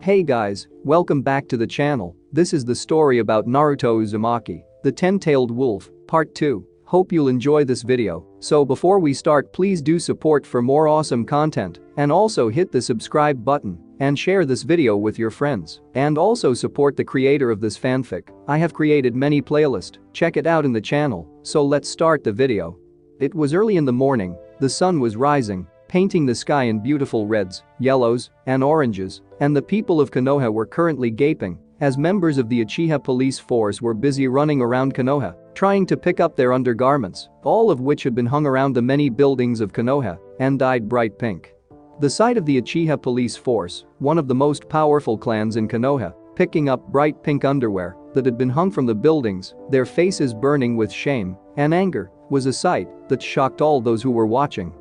Hey guys, welcome back to the channel. This is the story about Naruto Uzumaki, the 10-tailed wolf, part 2. Hope you'll enjoy this video. So before we start, please do support for more awesome content and also hit the subscribe button and share this video with your friends. And also support the creator of this fanfic. I have created many playlists, check it out in the channel. So let's start the video. It was early in the morning, the sun was rising, painting the sky in beautiful reds, yellows, and oranges, and the people of Konoha were currently gaping as members of the Uchiha police force were busy running around Konoha, trying to pick up their undergarments, all of which had been hung around the many buildings of Konoha and dyed bright pink. The sight of the Uchiha police force, one of the most powerful clans in Konoha, picking up bright pink underwear that had been hung from the buildings, their faces burning with shame and anger, was a sight that shocked all those who were watching.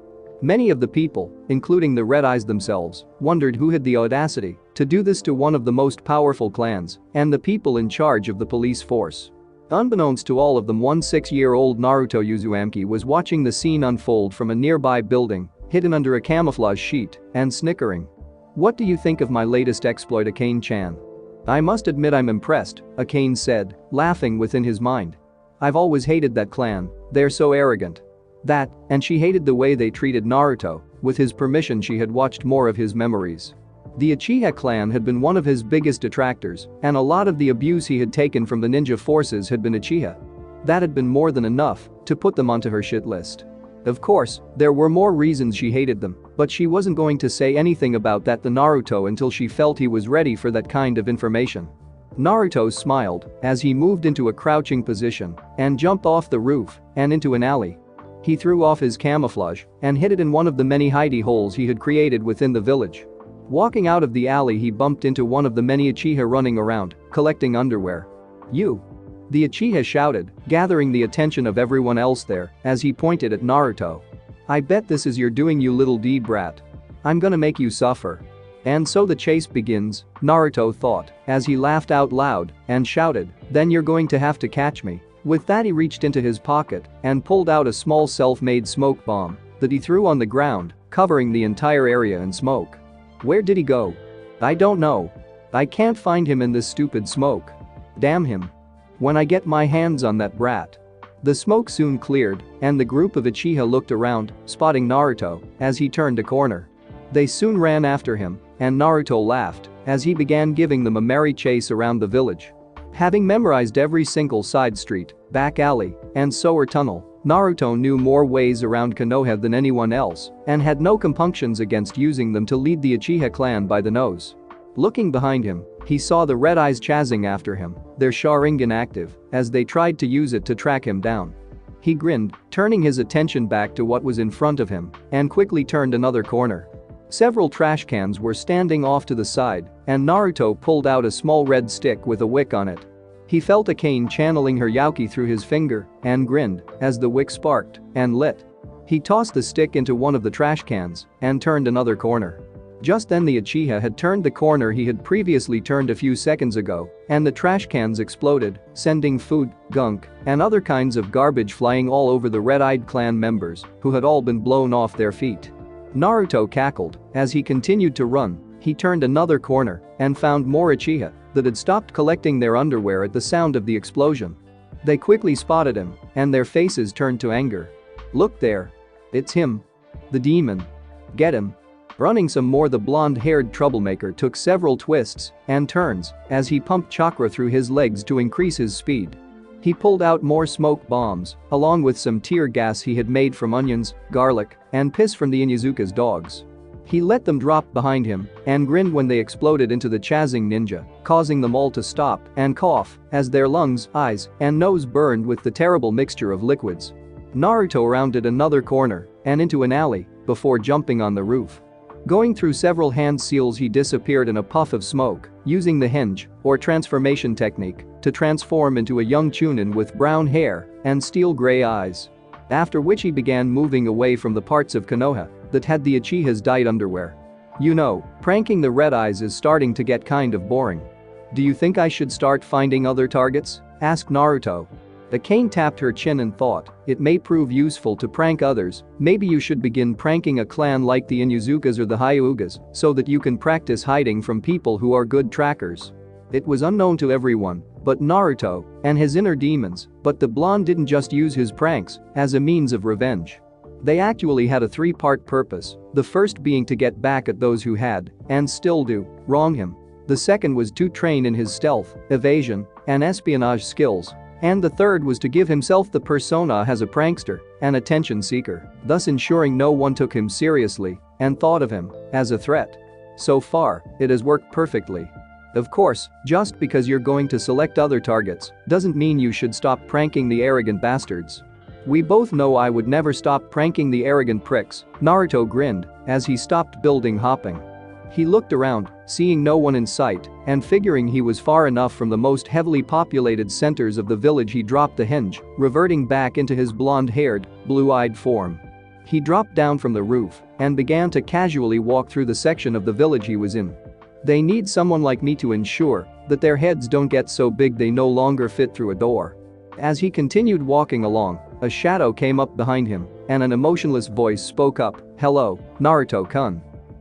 Many of the people, including the Red Eyes themselves, wondered who had the audacity to do this to one of the most powerful clans and the people in charge of the police force. Unbeknownst to all of them, one 6-year-old Naruto Uzumaki was watching the scene unfold from a nearby building, hidden under a camouflage sheet, and snickering. "What do you think of my latest exploit, Akane-chan?" "I must admit I'm impressed," Akane said, laughing within his mind. "I've always hated that clan, they're so arrogant." That, and she hated the way they treated Naruto. With his permission, she had watched more of his memories. The Uchiha clan had been one of his biggest detractors, and a lot of the abuse he had taken from the ninja forces had been Uchiha. That had been more than enough to put them onto her shit list. Of course, there were more reasons she hated them, but she wasn't going to say anything about that to Naruto until she felt he was ready for that kind of information. Naruto smiled as he moved into a crouching position and jumped off the roof and into an alley. He threw off his camouflage and hid it in one of the many hidey holes he had created within the village. Walking out of the alley, he bumped into one of the many Uchiha running around, collecting underwear. "You!" the Uchiha shouted, gathering the attention of everyone else there as he pointed at Naruto. "I bet this is your doing, you little D-brat. I'm gonna make you suffer." "And so the chase begins," Naruto thought as he laughed out loud and shouted, "Then you're going to have to catch me." With that, he reached into his pocket and pulled out a small self-made smoke bomb that he threw on the ground, covering the entire area in smoke. "Where did he go? I don't know. I can't find him in this stupid smoke. Damn him. When I get my hands on that brat." The smoke soon cleared, and the group of Uchiha looked around, spotting Naruto as he turned a corner. They soon ran after him, and Naruto laughed as he began giving them a merry chase around the village. Having memorized every single side street, back alley, and sewer tunnel, Naruto knew more ways around Konoha than anyone else and had no compunctions against using them to lead the Uchiha clan by the nose. Looking behind him, he saw the Red Eyes chasing after him, their Sharingan active, as they tried to use it to track him down. He grinned, turning his attention back to what was in front of him, and quickly turned another corner. Several trash cans were standing off to the side, and Naruto pulled out a small red stick with a wick on it. He felt Akane channeling her Yauki through his finger and grinned as the wick sparked and lit. He tossed the stick into one of the trash cans and turned another corner. Just then, the Uchiha had turned the corner he had previously turned a few seconds ago, and the trash cans exploded, sending food, gunk, and other kinds of garbage flying all over the red-eyed clan members, who had all been blown off their feet. Naruto cackled as he continued to run. He turned another corner and found more Uchiha that had stopped collecting their underwear at the sound of the explosion. They quickly spotted him, and their faces turned to anger. "Look there. It's him. The demon. Get him." Running some more, the blonde-haired troublemaker took several twists and turns as he pumped chakra through his legs to increase his speed. He pulled out more smoke bombs, along with some tear gas he had made from onions, garlic, and piss from the Inuzuka's dogs. He let them drop behind him and grinned when they exploded into the chasing ninja, causing them all to stop and cough as their lungs, eyes, and nose burned with the terrible mixture of liquids. Naruto rounded another corner and into an alley before jumping on the roof. Going through several hand seals, he disappeared in a puff of smoke, using the hinge, or transformation technique, to transform into a young Chunin with brown hair and steel gray eyes. After which he began moving away from the parts of Konoha that had the Uchiha's dyed underwear. "You know, pranking the Red Eyes is starting to get kind of boring. Do you think I should start finding other targets?" asked Naruto. The cane tapped her chin and thought, it may prove useful to prank others, maybe you should begin pranking a clan like the Inuzukas or the Hyugas so that you can practice hiding from people who are good trackers. It was unknown to everyone but Naruto and his inner demons, but the blonde didn't just use his pranks as a means of revenge. They actually had a three-part purpose, the first being to get back at those who had, and still do, wrong him. The second was to train in his stealth, evasion, and espionage skills. And the third was to give himself the persona as a prankster, an attention seeker, thus ensuring no one took him seriously and thought of him as a threat. So far, it has worked perfectly. Of course, just because you're going to select other targets doesn't mean you should stop pranking the arrogant bastards. We both know I would never stop pranking the arrogant pricks, Naruto grinned as he stopped building hopping. He looked around, seeing no one in sight, and figuring he was far enough from the most heavily populated centers of the village, he dropped the hinge, reverting back into his blonde-haired, blue-eyed form. He dropped down from the roof and began to casually walk through the section of the village he was in. They need someone like me to ensure that their heads don't get so big they no longer fit through a door. As he continued walking along, a shadow came up behind him, and an emotionless voice spoke up, "Hello, Naruto-kun.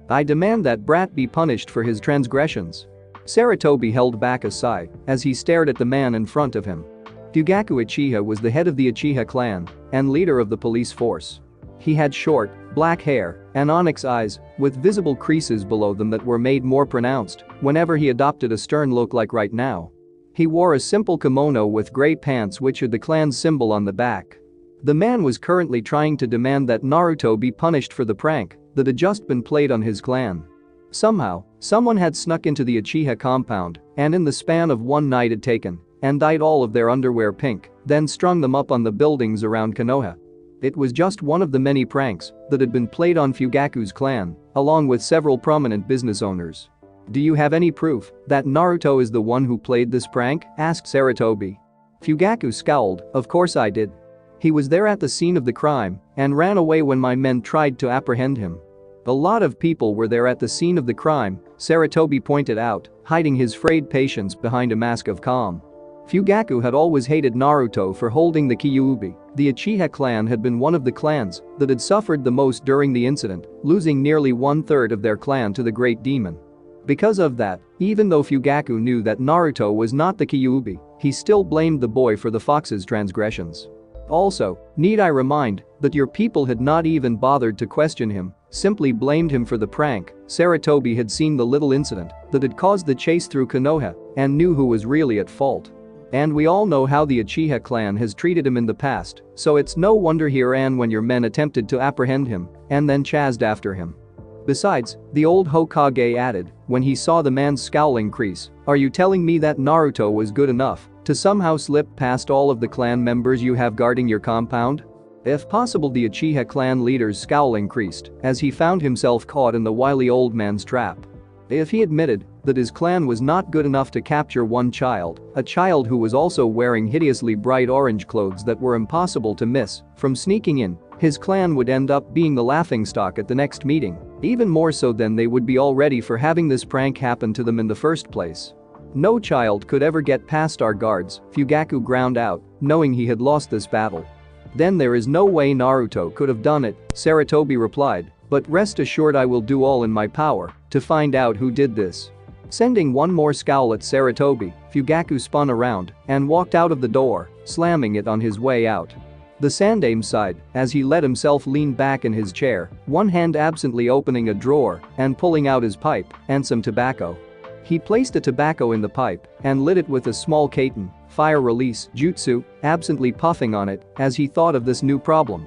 I demand that brat be punished for his transgressions." Sarutobi held back a sigh as he stared at the man in front of him. Fugaku Uchiha was the head of the Uchiha clan and leader of the police force. He had short, black hair and onyx eyes with visible creases below them that were made more pronounced whenever he adopted a stern look like right now. He wore a simple kimono with gray pants which had the clan's symbol on the back. The man was currently trying to demand that Naruto be punished for the prank that had just been played on his clan. Somehow, someone had snuck into the Uchiha compound and in the span of one night had taken and dyed all of their underwear pink, then strung them up on the buildings around Konoha. It was just one of the many pranks that had been played on Fugaku's clan, along with several prominent business owners. "Do you have any proof that Naruto is the one who played this prank?" asked Sarutobi. Fugaku scowled, "Of course I did. He was there at the scene of the crime and ran away when my men tried to apprehend him." "A lot of people were there at the scene of the crime," Sarutobi pointed out, hiding his frayed patience behind a mask of calm. Fugaku had always hated Naruto for holding the Kyuubi. The Uchiha clan had been one of the clans that had suffered the most during the incident, losing nearly one-third of their clan to the Great Demon. Because of that, even though Fugaku knew that Naruto was not the Kyuubi, he still blamed the boy for the fox's transgressions. Also, need I remind that your people had not even bothered to question him, simply blamed him for the prank. Sarutobi had seen the little incident that had caused the chase through Konoha and knew who was really at fault. And we all know how the Uchiha clan has treated him in the past, so it's no wonder he ran when your men attempted to apprehend him and then chased after him. Besides, the old Hokage added, when he saw the man's scowling crease, "Are you telling me that Naruto was good enough to somehow slip past all of the clan members you have guarding your compound?" If possible, the Uchiha clan leader's scowl increased as he found himself caught in the wily old man's trap. If he admitted that his clan was not good enough to capture one child, a child who was also wearing hideously bright orange clothes that were impossible to miss from sneaking in, his clan would end up being the laughingstock at the next meeting, even more so than they would be already for having this prank happen to them in the first place. "No child could ever get past our guards," Fugaku ground out, knowing he had lost this battle. "Then there is no way Naruto could have done it," Sarutobi replied, "but rest assured I will do all in my power to find out who did this." Sending one more scowl at Sarutobi, Fugaku spun around and walked out of the door, slamming it on his way out. The Sandame sighed as he let himself lean back in his chair, one hand absently opening a drawer and pulling out his pipe and some tobacco. He placed the tobacco in the pipe and lit it with a small kaiten, fire release jutsu, absently puffing on it as he thought of this new problem.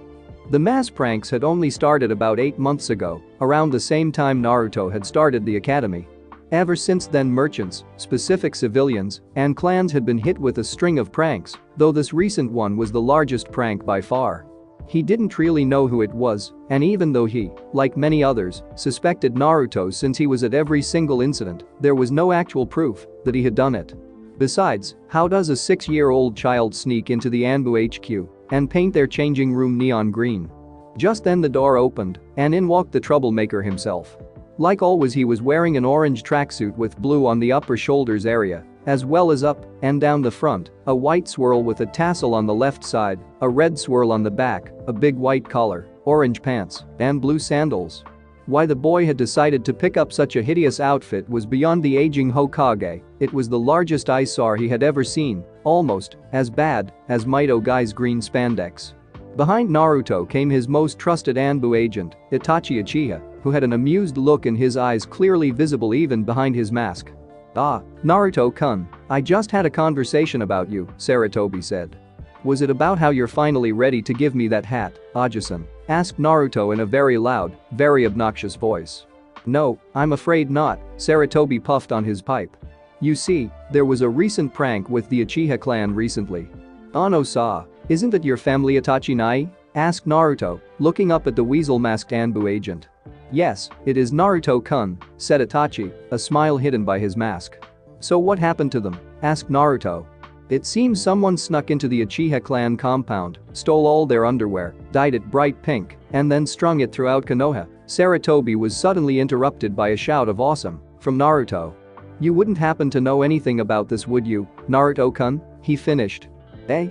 The mass pranks had only started about 8 months ago, around the same time Naruto had started the academy. Ever since then, merchants, specific civilians, and clans had been hit with a string of pranks, though this recent one was the largest prank by far. He didn't really know who it was, and even though he, like many others, suspected Naruto since he was at every single incident, there was no actual proof that he had done it. Besides, how does a 6-year-old child sneak into the Anbu HQ and paint their changing room neon green? Just then the door opened, and in walked the troublemaker himself. Like always, he was wearing an orange tracksuit with blue on the upper shoulders area as well as up and down the front, a white swirl with a tassel on the left side, a red swirl on the back, a big white collar, orange pants, and blue sandals. Why the boy had decided to pick up such a hideous outfit was beyond the aging Hokage. It was the largest eyesore he had ever seen, almost as bad as Mito Guy's green spandex. Behind Naruto came his most trusted Anbu agent, Itachi Uchiha, who had an amused look in his eyes clearly visible even behind his mask. "Ah, Naruto-kun, I just had a conversation about you," Sarutobi said. "Was it about how you're finally ready to give me that hat, Aja-san?" asked Naruto in a very loud, very obnoxious voice. "No, I'm afraid not," Sarutobi puffed on his pipe. "You see, there was a recent prank with the Uchiha clan recently." "Ano-sa, isn't it your family Itachi Nai?" asked Naruto, looking up at the weasel-masked Anbu agent. "Yes, it is Naruto-kun," said Itachi, a smile hidden by his mask. "So what happened to them?" asked Naruto. "It seems someone snuck into the Uchiha clan compound, stole all their underwear, dyed it bright pink, and then strung it throughout Konoha." Sarutobi was suddenly interrupted by a shout of "Awesome" from Naruto. "You wouldn't happen to know anything about this, would you, Naruto-kun?" he finished. "Eh?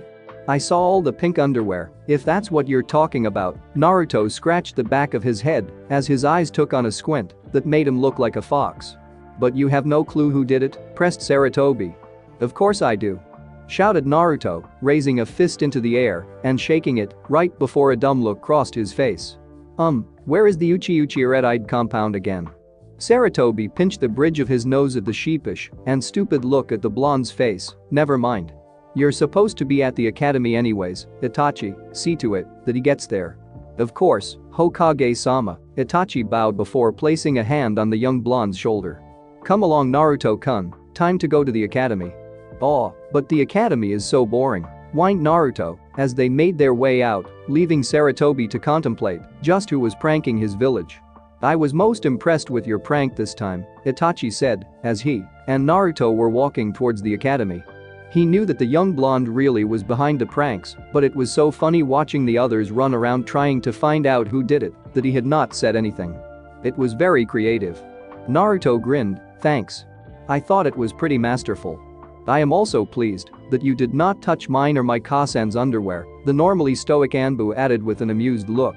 I saw all the pink underwear, if that's what you're talking about." Naruto scratched the back of his head as his eyes took on a squint that made him look like a fox. "But you have no clue who did it?" pressed Sarutobi. "Of course I do," shouted Naruto, raising a fist into the air and shaking it right before a dumb look crossed his face. Where is the Uchi red-eyed compound again?" Sarutobi pinched the bridge of his nose at the sheepish and stupid look at the blonde's face. "Never mind. You're supposed to be at the academy anyways, Itachi, see to it that he gets there." "Of course, Hokage-sama," Itachi bowed before placing a hand on the young blonde's shoulder. "Come along, Naruto-kun, time to go to the academy." "Aw, but the academy is so boring," whined Naruto as they made their way out, leaving Sarutobi to contemplate just who was pranking his village. "I was most impressed with your prank this time," Itachi said as he and Naruto were walking towards the academy. He knew that the young blonde really was behind the pranks, but it was so funny watching the others run around trying to find out who did it that he had not said anything. It was very creative. Naruto grinned, "Thanks. I thought it was pretty masterful. I am also pleased that you did not touch mine or my Kasan's underwear," the normally stoic Anbu added with an amused look.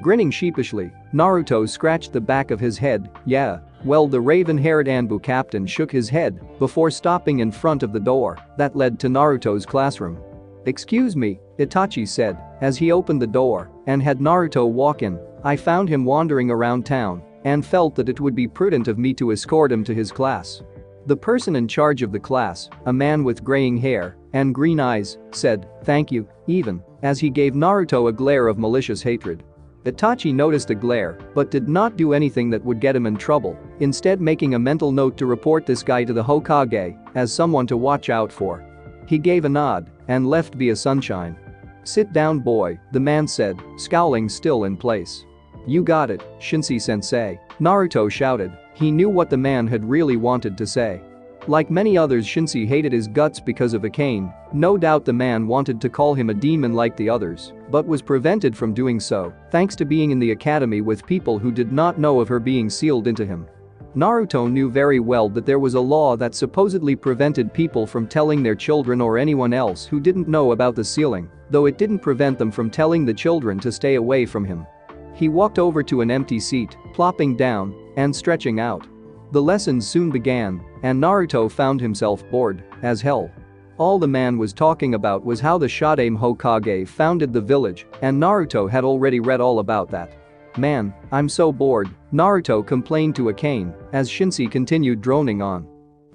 Grinning sheepishly, Naruto scratched the back of his head. "Yeah, well, the raven-haired Anbu captain shook his head before stopping in front of the door that led to Naruto's classroom. "Excuse me," Itachi said as he opened the door and had Naruto walk in. "I found him wandering around town and felt that it would be prudent of me to escort him to his class." The person in charge of the class, a man with graying hair and green eyes, said, "Thank you," even as he gave Naruto a glare of malicious hatred. Itachi noticed the glare but did not do anything that would get him in trouble, instead making a mental note to report this guy to the Hokage as someone to watch out for. He gave a nod and left via sunshine. "Sit down, boy," the man said, scowling still in place. "You got it, Shinsei-sensei," Naruto shouted. He knew what the man had really wanted to say. Like many others, Shinsei hated his guts because of a cane. No doubt the man wanted to call him a demon like the others, but was prevented from doing so thanks to being in the academy with people who did not know of her being sealed into him. Naruto knew very well that there was a law that supposedly prevented people from telling their children or anyone else who didn't know about the sealing, though it didn't prevent them from telling the children to stay away from him. He walked over to an empty seat, plopping down and stretching out. The lessons soon began, and Naruto found himself bored as hell. All the man was talking about was how the Shadame Hokage founded the village, and Naruto had already read all about that. "Man, I'm so bored," Naruto complained to Akane as Shinsei continued droning on.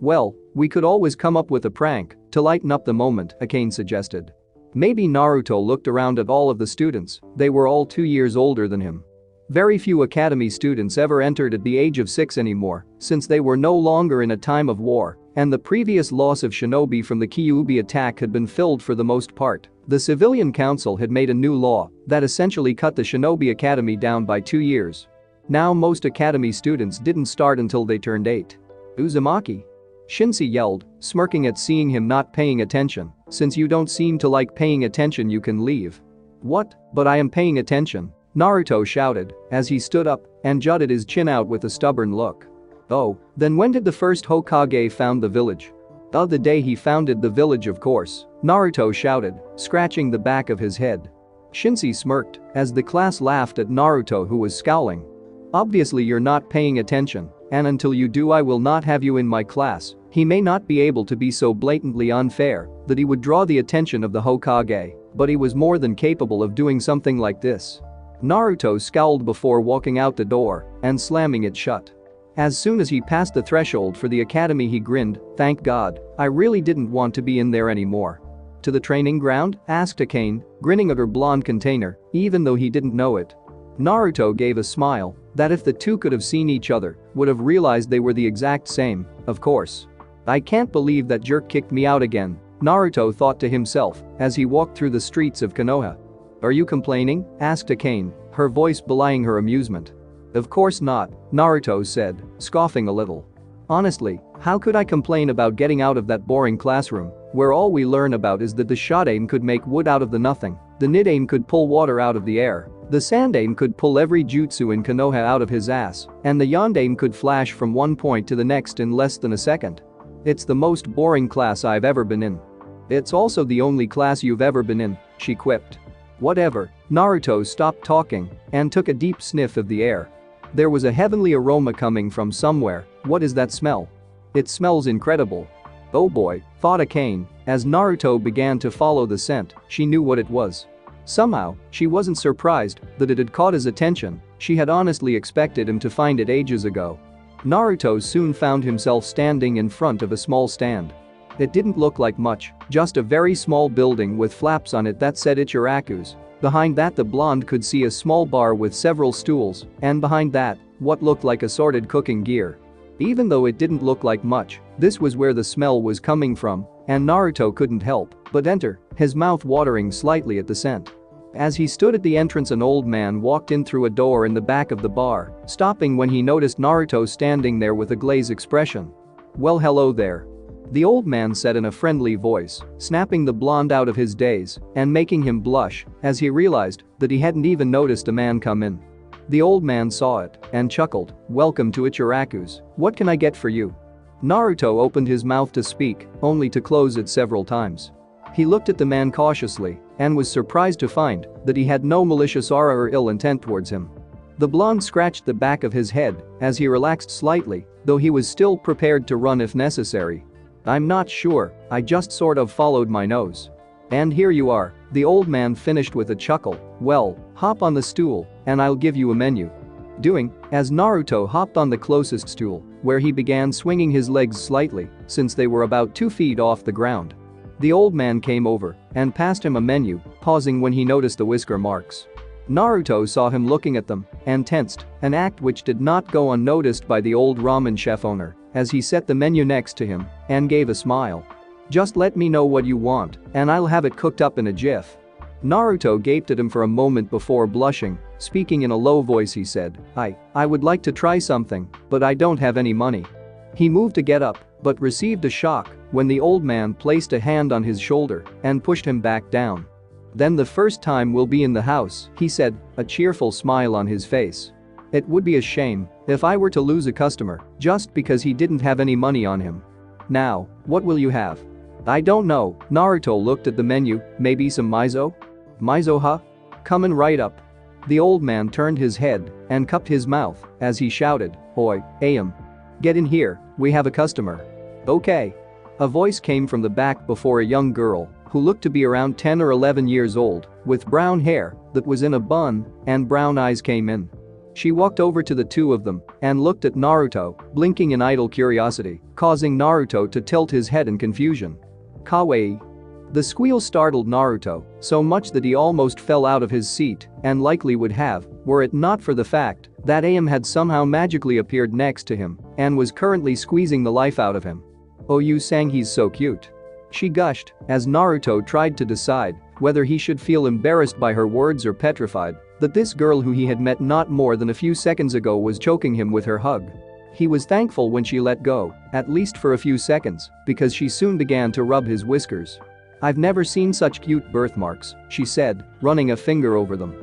"Well, we could always come up with a prank to lighten up the moment," Akane suggested. Maybe. Naruto looked around at all of the students. They were all 2 years older than him. Very few academy students ever entered at the age of 6 anymore, since they were no longer in a time of war, and the previous loss of shinobi from the Kyuubi attack had been filled for the most part. The civilian council had made a new law that essentially cut the shinobi academy down by 2 years. Now most academy students didn't start until they turned 8. "Uzumaki?" Shinsei yelled, smirking at seeing him not paying attention. "Since you don't seem to like paying attention, you can leave." "What? But I am paying attention," Naruto shouted as he stood up and jutted his chin out with a stubborn look. "Oh, then when did the first Hokage found the village?" The day he founded the village, of course," Naruto shouted, scratching the back of his head. Shinji smirked as the class laughed at Naruto, who was scowling. "Obviously you're not paying attention, and until you do I will not have you in my class." He may not be able to be so blatantly unfair that he would draw the attention of the Hokage, but he was more than capable of doing something like this. Naruto scowled before walking out the door and slamming it shut. As soon as he passed the threshold for the academy he grinned, "Thank God, I really didn't want to be in there anymore." "To the training ground?" asked Akane, grinning at her blonde container, even though he didn't know it. Naruto gave a smile that if the two could have seen each other, would have realized they were the exact same, of course. "I can't believe that jerk kicked me out again," Naruto thought to himself as he walked through the streets of Konoha. "Are you complaining?" asked Akane, her voice belying her amusement. "Of course not," Naruto said, scoffing a little. "Honestly, how could I complain about getting out of that boring classroom where all we learn about is that the Shodaime could make wood out of the nothing, the Nidaime could pull water out of the air, the Sandaime could pull every jutsu in Konoha out of his ass, and the Yondaime could flash from one point to the next in less than a second. It's the most boring class I've ever been in." "It's also the only class you've ever been in," she quipped. "Whatever." Naruto stopped talking and took a deep sniff of the air. There was a heavenly aroma coming from somewhere. "What is that smell?" "It smells incredible." "Oh boy," thought Akane, as Naruto began to follow the scent. She knew what it was. Somehow, she wasn't surprised that it had caught his attention. She had honestly expected him to find it ages ago. Naruto soon found himself standing in front of a small stand. It didn't look like much, just a very small building with flaps on it that said Ichiraku's. Behind that the blonde could see a small bar with several stools, and behind that, what looked like assorted cooking gear. Even though it didn't look like much, this was where the smell was coming from, and Naruto couldn't help but enter, his mouth watering slightly at the scent. As he stood at the entrance, an old man walked in through a door in the back of the bar, stopping when he noticed Naruto standing there with a glazed expression. "Well, hello there," the old man said in a friendly voice, snapping the blonde out of his daze and making him blush as he realized that he hadn't even noticed a man come in. The old man saw it and chuckled, "Welcome to Ichiraku's. What can I get for you?" Naruto opened his mouth to speak, only to close it several times. He looked at the man cautiously and was surprised to find that he had no malicious aura or ill intent towards him. The blonde scratched the back of his head as he relaxed slightly, though he was still prepared to run if necessary. "I'm not sure, I just sort of followed my nose." "And here you are," the old man finished with a chuckle. "Well, hop on the stool and I'll give you a menu." Doing, as Naruto hopped on the closest stool, where he began swinging his legs slightly since they were about 2 feet off the ground. The old man came over and passed him a menu, pausing when he noticed the whisker marks. Naruto saw him looking at them and tensed, an act which did not go unnoticed by the old ramen chef owner as he set the menu next to him and gave a smile. "Just let me know what you want and I'll have it cooked up in a jiff." Naruto gaped at him for a moment before blushing. Speaking in a low voice, he said, I would like to try something, but I don't have any money." He moved to get up, but received a shock when the old man placed a hand on his shoulder and pushed him back down. "Then the first time we'll be in the house," he said, a cheerful smile on his face. "It would be a shame if I were to lose a customer just because he didn't have any money on him. Now, what will you have?" "I don't know." Naruto looked at the menu. "Maybe some miso?" "Miso, huh? Coming right up." The old man turned his head and cupped his mouth as he shouted, "Oi, Ayam. Get in here, we have a customer." "Okay." A voice came from the back before a young girl who looked to be around 10 or 11 years old, with brown hair that was in a bun and brown eyes came in. She walked over to the two of them and looked at Naruto, blinking in idle curiosity, causing Naruto to tilt his head in confusion. "Kawaii." The squeal startled Naruto so much that he almost fell out of his seat and likely would have were it not for the fact that Ayam had somehow magically appeared next to him and was currently squeezing the life out of him. "Oh, you sang he's so cute," she gushed as Naruto tried to decide whether he should feel embarrassed by her words or petrified that this girl who he had met not more than a few seconds ago was choking him with her hug. He was thankful when she let go, at least for a few seconds, because she soon began to rub his whiskers. "I've never seen such cute birthmarks," she said, running a finger over them.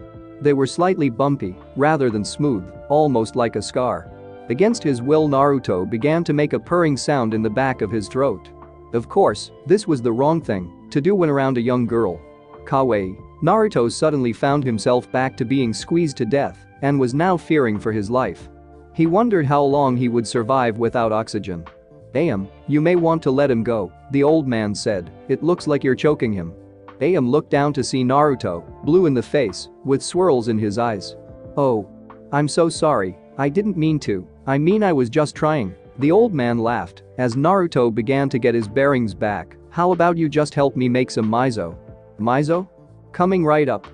They were slightly bumpy, rather than smooth, almost like a scar. Against his will, Naruto began to make a purring sound in the back of his throat. Of course, this was the wrong thing to do when around a young girl. Kawaii. Naruto suddenly found himself back to being squeezed to death and was now fearing for his life. He wondered how long he would survive without oxygen. You may want to let him go, the old man said. It looks like you're choking him. Looked down to see Naruto, blue in the face, with swirls in his eyes. Oh. I'm so sorry, I didn't mean to, I was just trying. The old man laughed as Naruto began to get his bearings back. How about you just help me make some miso? Miso? Coming right up.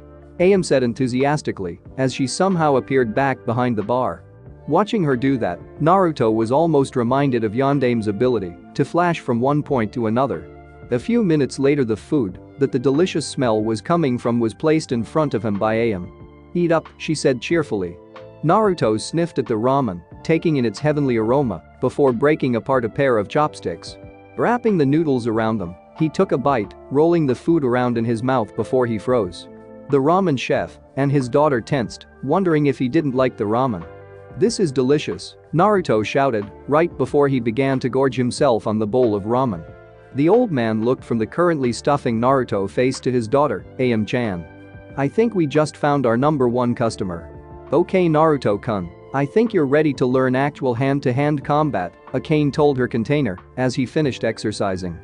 Said enthusiastically as she somehow appeared back behind the bar. Watching her do that, Naruto was almost reminded of Yandame's ability to flash from one point to another. A few minutes later, the food that the delicious smell was coming from was placed in front of him by Am. Eat up, she said cheerfully. Naruto sniffed at the ramen, taking in its heavenly aroma before breaking apart a pair of chopsticks. Wrapping the noodles around them, he took a bite, rolling the food around in his mouth before he froze. The ramen chef and his daughter tensed, wondering if he didn't like the ramen. This is delicious, Naruto shouted right before he began to gorge himself on the bowl of ramen. The old man looked from the currently stuffing Naruto face to his daughter, Am-chan. I think we just found our #1 customer. Okay Naruto-kun, I think you're ready to learn actual hand-to-hand combat, Akane told her container as he finished exercising.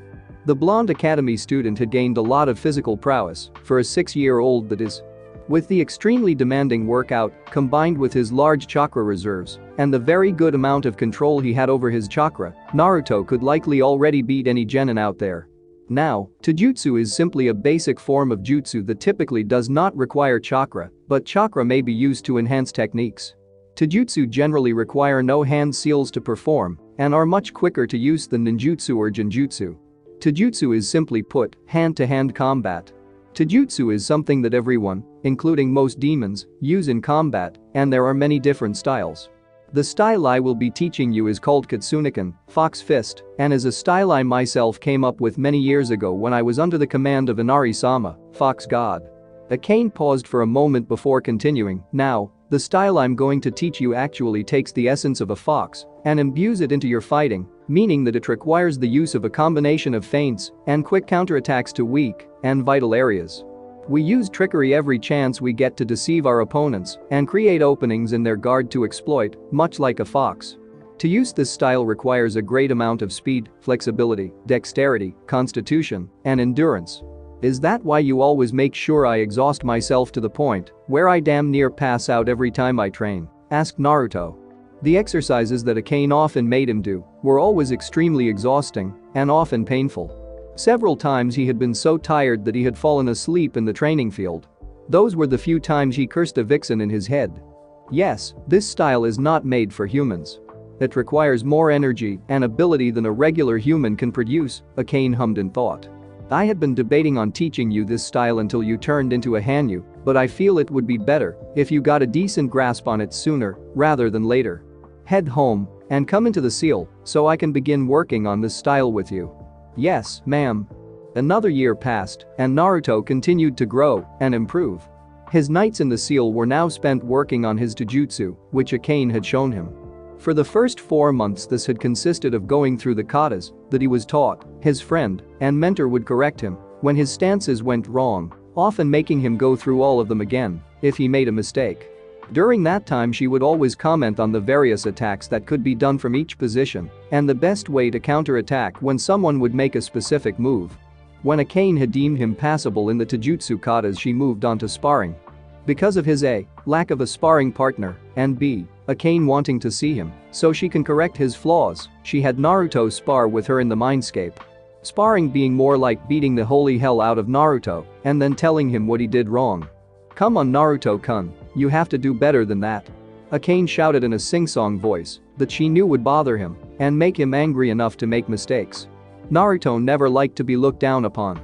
The blonde academy student had gained a lot of physical prowess for a 6-year-old, that is. With the extremely demanding workout combined with his large chakra reserves and the very good amount of control he had over his chakra, Naruto could likely already beat any genin out there. Now, Tajutsu is simply a basic form of jutsu that typically does not require chakra, but chakra may be used to enhance techniques. Tajutsu generally require no hand seals to perform and are much quicker to use than ninjutsu or Jinjutsu. Tajutsu is simply put, hand-to-hand combat. Tajutsu is something that everyone, including most demons, use in combat, and there are many different styles. The style I will be teaching you is called Kadzunikan Foxfist and is a style I myself came up with many years ago when I was under the command of Inari-sama, Fox God. Akane paused for a moment before continuing. Now, the style I'm going to teach you actually takes the essence of a fox and imbues it into your fighting, meaning that it requires the use of a combination of feints and quick counterattacks to weak and vital areas. We use trickery every chance we get to deceive our opponents and create openings in their guard to exploit, much like a fox. To use this style requires a great amount of speed, flexibility, dexterity, constitution, and endurance. Is that why you always make sure I exhaust myself to the point where I damn near pass out every time I train? Asked Naruto. The exercises that Akane often made him do were always extremely exhausting and often painful. Several times he had been so tired that he had fallen asleep in the training field. Those were the few times he cursed a vixen in his head. Yes, this style is not made for humans. It requires more energy and ability than a regular human can produce, Akane hummed in thought. I had been debating on teaching you this style until you turned into a Hanyu, but I feel it would be better if you got a decent grasp on it sooner rather than later. Head home and come into the seal so I can begin working on this style with you. Yes, ma'am. Another year passed and Naruto continued to grow and improve. His nights in the seal were now spent working on his Tajutsu, which Akane had shown him. For the first 4 months this had consisted of going through the katas that he was taught. His friend and mentor would correct him when his stances went wrong, often making him go through all of them again if he made a mistake. During that time she would always comment on the various attacks that could be done from each position and the best way to counterattack when someone would make a specific move. When Akane had deemed him passable in the Tajutsu katas, she moved on to sparring. Because of his A, lack of a sparring partner, and B, Akane wanting to see him so she can correct his flaws, she had Naruto spar with her in the mindscape. Sparring being more like beating the holy hell out of Naruto and then telling him what he did wrong. Come on Naruto-kun, you have to do better than that. Akane shouted in a sing-song voice that she knew would bother him and make him angry enough to make mistakes. Naruto never liked to be looked down upon.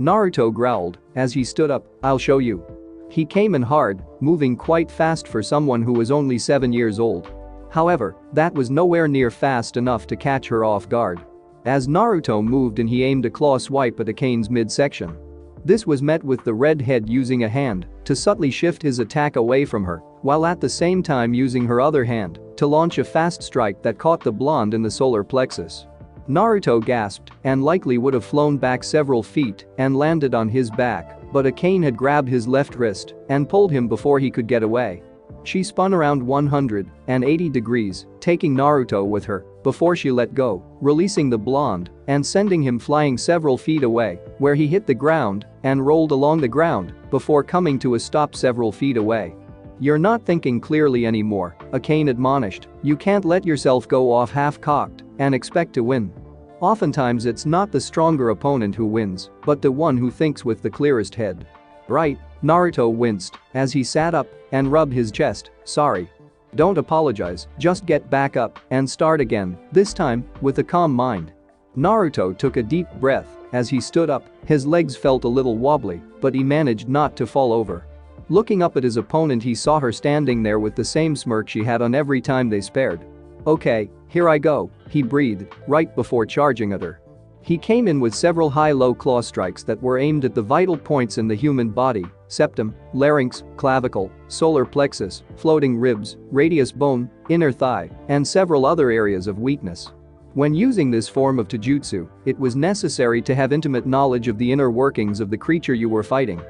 Naruto growled as he stood up, I'll show you. He came in hard, moving quite fast for someone who was only 7 years old. However, that was nowhere near fast enough to catch her off guard. As Naruto moved and he aimed a claw swipe at Akane's midsection. This was met with the redhead using a hand to subtly shift his attack away from her, while at the same time using her other hand to launch a fast strike that caught the blonde in the solar plexus. Naruto gasped and likely would have flown back several feet and landed on his back, but a cane had grabbed his left wrist and pulled him before he could get away. She spun around 180 degrees, taking Naruto with her, before she let go, releasing the blonde and sending him flying several feet away, where he hit the ground and rolled along the ground before coming to a stop several feet away. "You're not thinking clearly anymore," a cane admonished. "You can't let yourself go off half-cocked and expect to win. Oftentimes it's not the stronger opponent who wins, but the one who thinks with the clearest head." "Right," Naruto winced as he sat up and rubbed his chest. "Sorry. Don't apologize, just get back up and start again, this time with a calm mind." Naruto took a deep breath as he stood up. His legs felt a little wobbly, but he managed not to fall over. Looking up at his opponent, he saw her standing there with the same smirk she had on every time they spared. "Okay, here I go," he breathed right before charging at her. He came in with several high-low claw strikes that were aimed at the vital points in the human body: septum, larynx, clavicle, solar plexus, floating ribs, radius bone, inner thigh, and several other areas of weakness. When using this form of Tajutsu, it was necessary to have intimate knowledge of the inner workings of the creature you were fighting.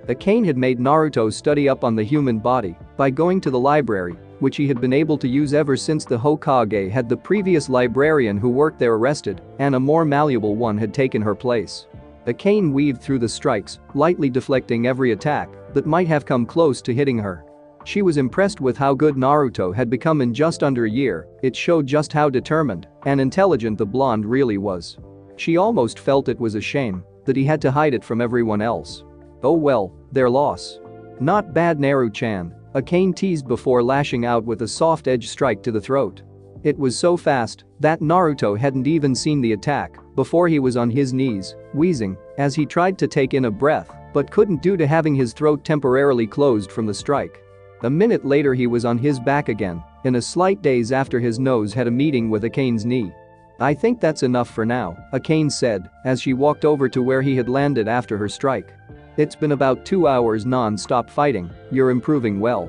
The cane had made Naruto study up on the human body by going to the library, which he had been able to use ever since the Hokage had the previous librarian who worked there arrested and a more malleable one had taken her place. The cane weaved through the strikes, lightly deflecting every attack that might have come close to hitting her. She was impressed with how good Naruto had become in just under a year. It showed just how determined and intelligent the blonde really was. She almost felt it was a shame that he had to hide it from everyone else. "Oh well, their loss. Not bad, Naru-chan," a cane teased before lashing out with a soft edge strike to the throat. It was so fast that Naruto hadn't even seen the attack before he was on his knees, wheezing as he tried to take in a breath but couldn't due to having his throat temporarily closed from the strike. A minute later he was on his back again, in a slight daze after his nose had a meeting with a cane's knee. "I think that's enough for now," a cane said as she walked over to where he had landed after her strike. "It's been about 2 hours non-stop fighting, you're improving well."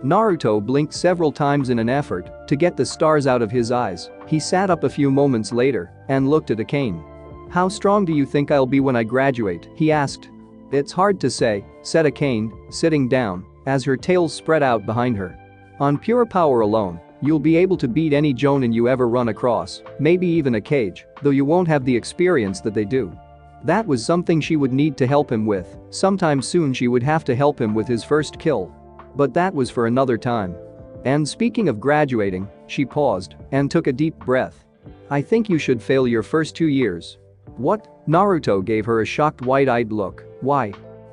Naruto blinked several times in an effort to get the stars out of his eyes. He sat up a few moments later and looked at a cane. "How strong do you think I'll be when I graduate?" he asked. "It's hard to say," said a cane, sitting down as her tail spread out behind her. "On pure power alone, you'll be able to beat any jonin you ever run across, maybe even a Kage, though you won't have the experience that they do." That was something she would need to help him with. Sometime soon she would have to help him with his first kill. But that was for another time. "And speaking of graduating," she paused and took a deep breath. "I think you should fail your first 2 years." "What?" Naruto gave her a shocked wide-eyed look. "Why?"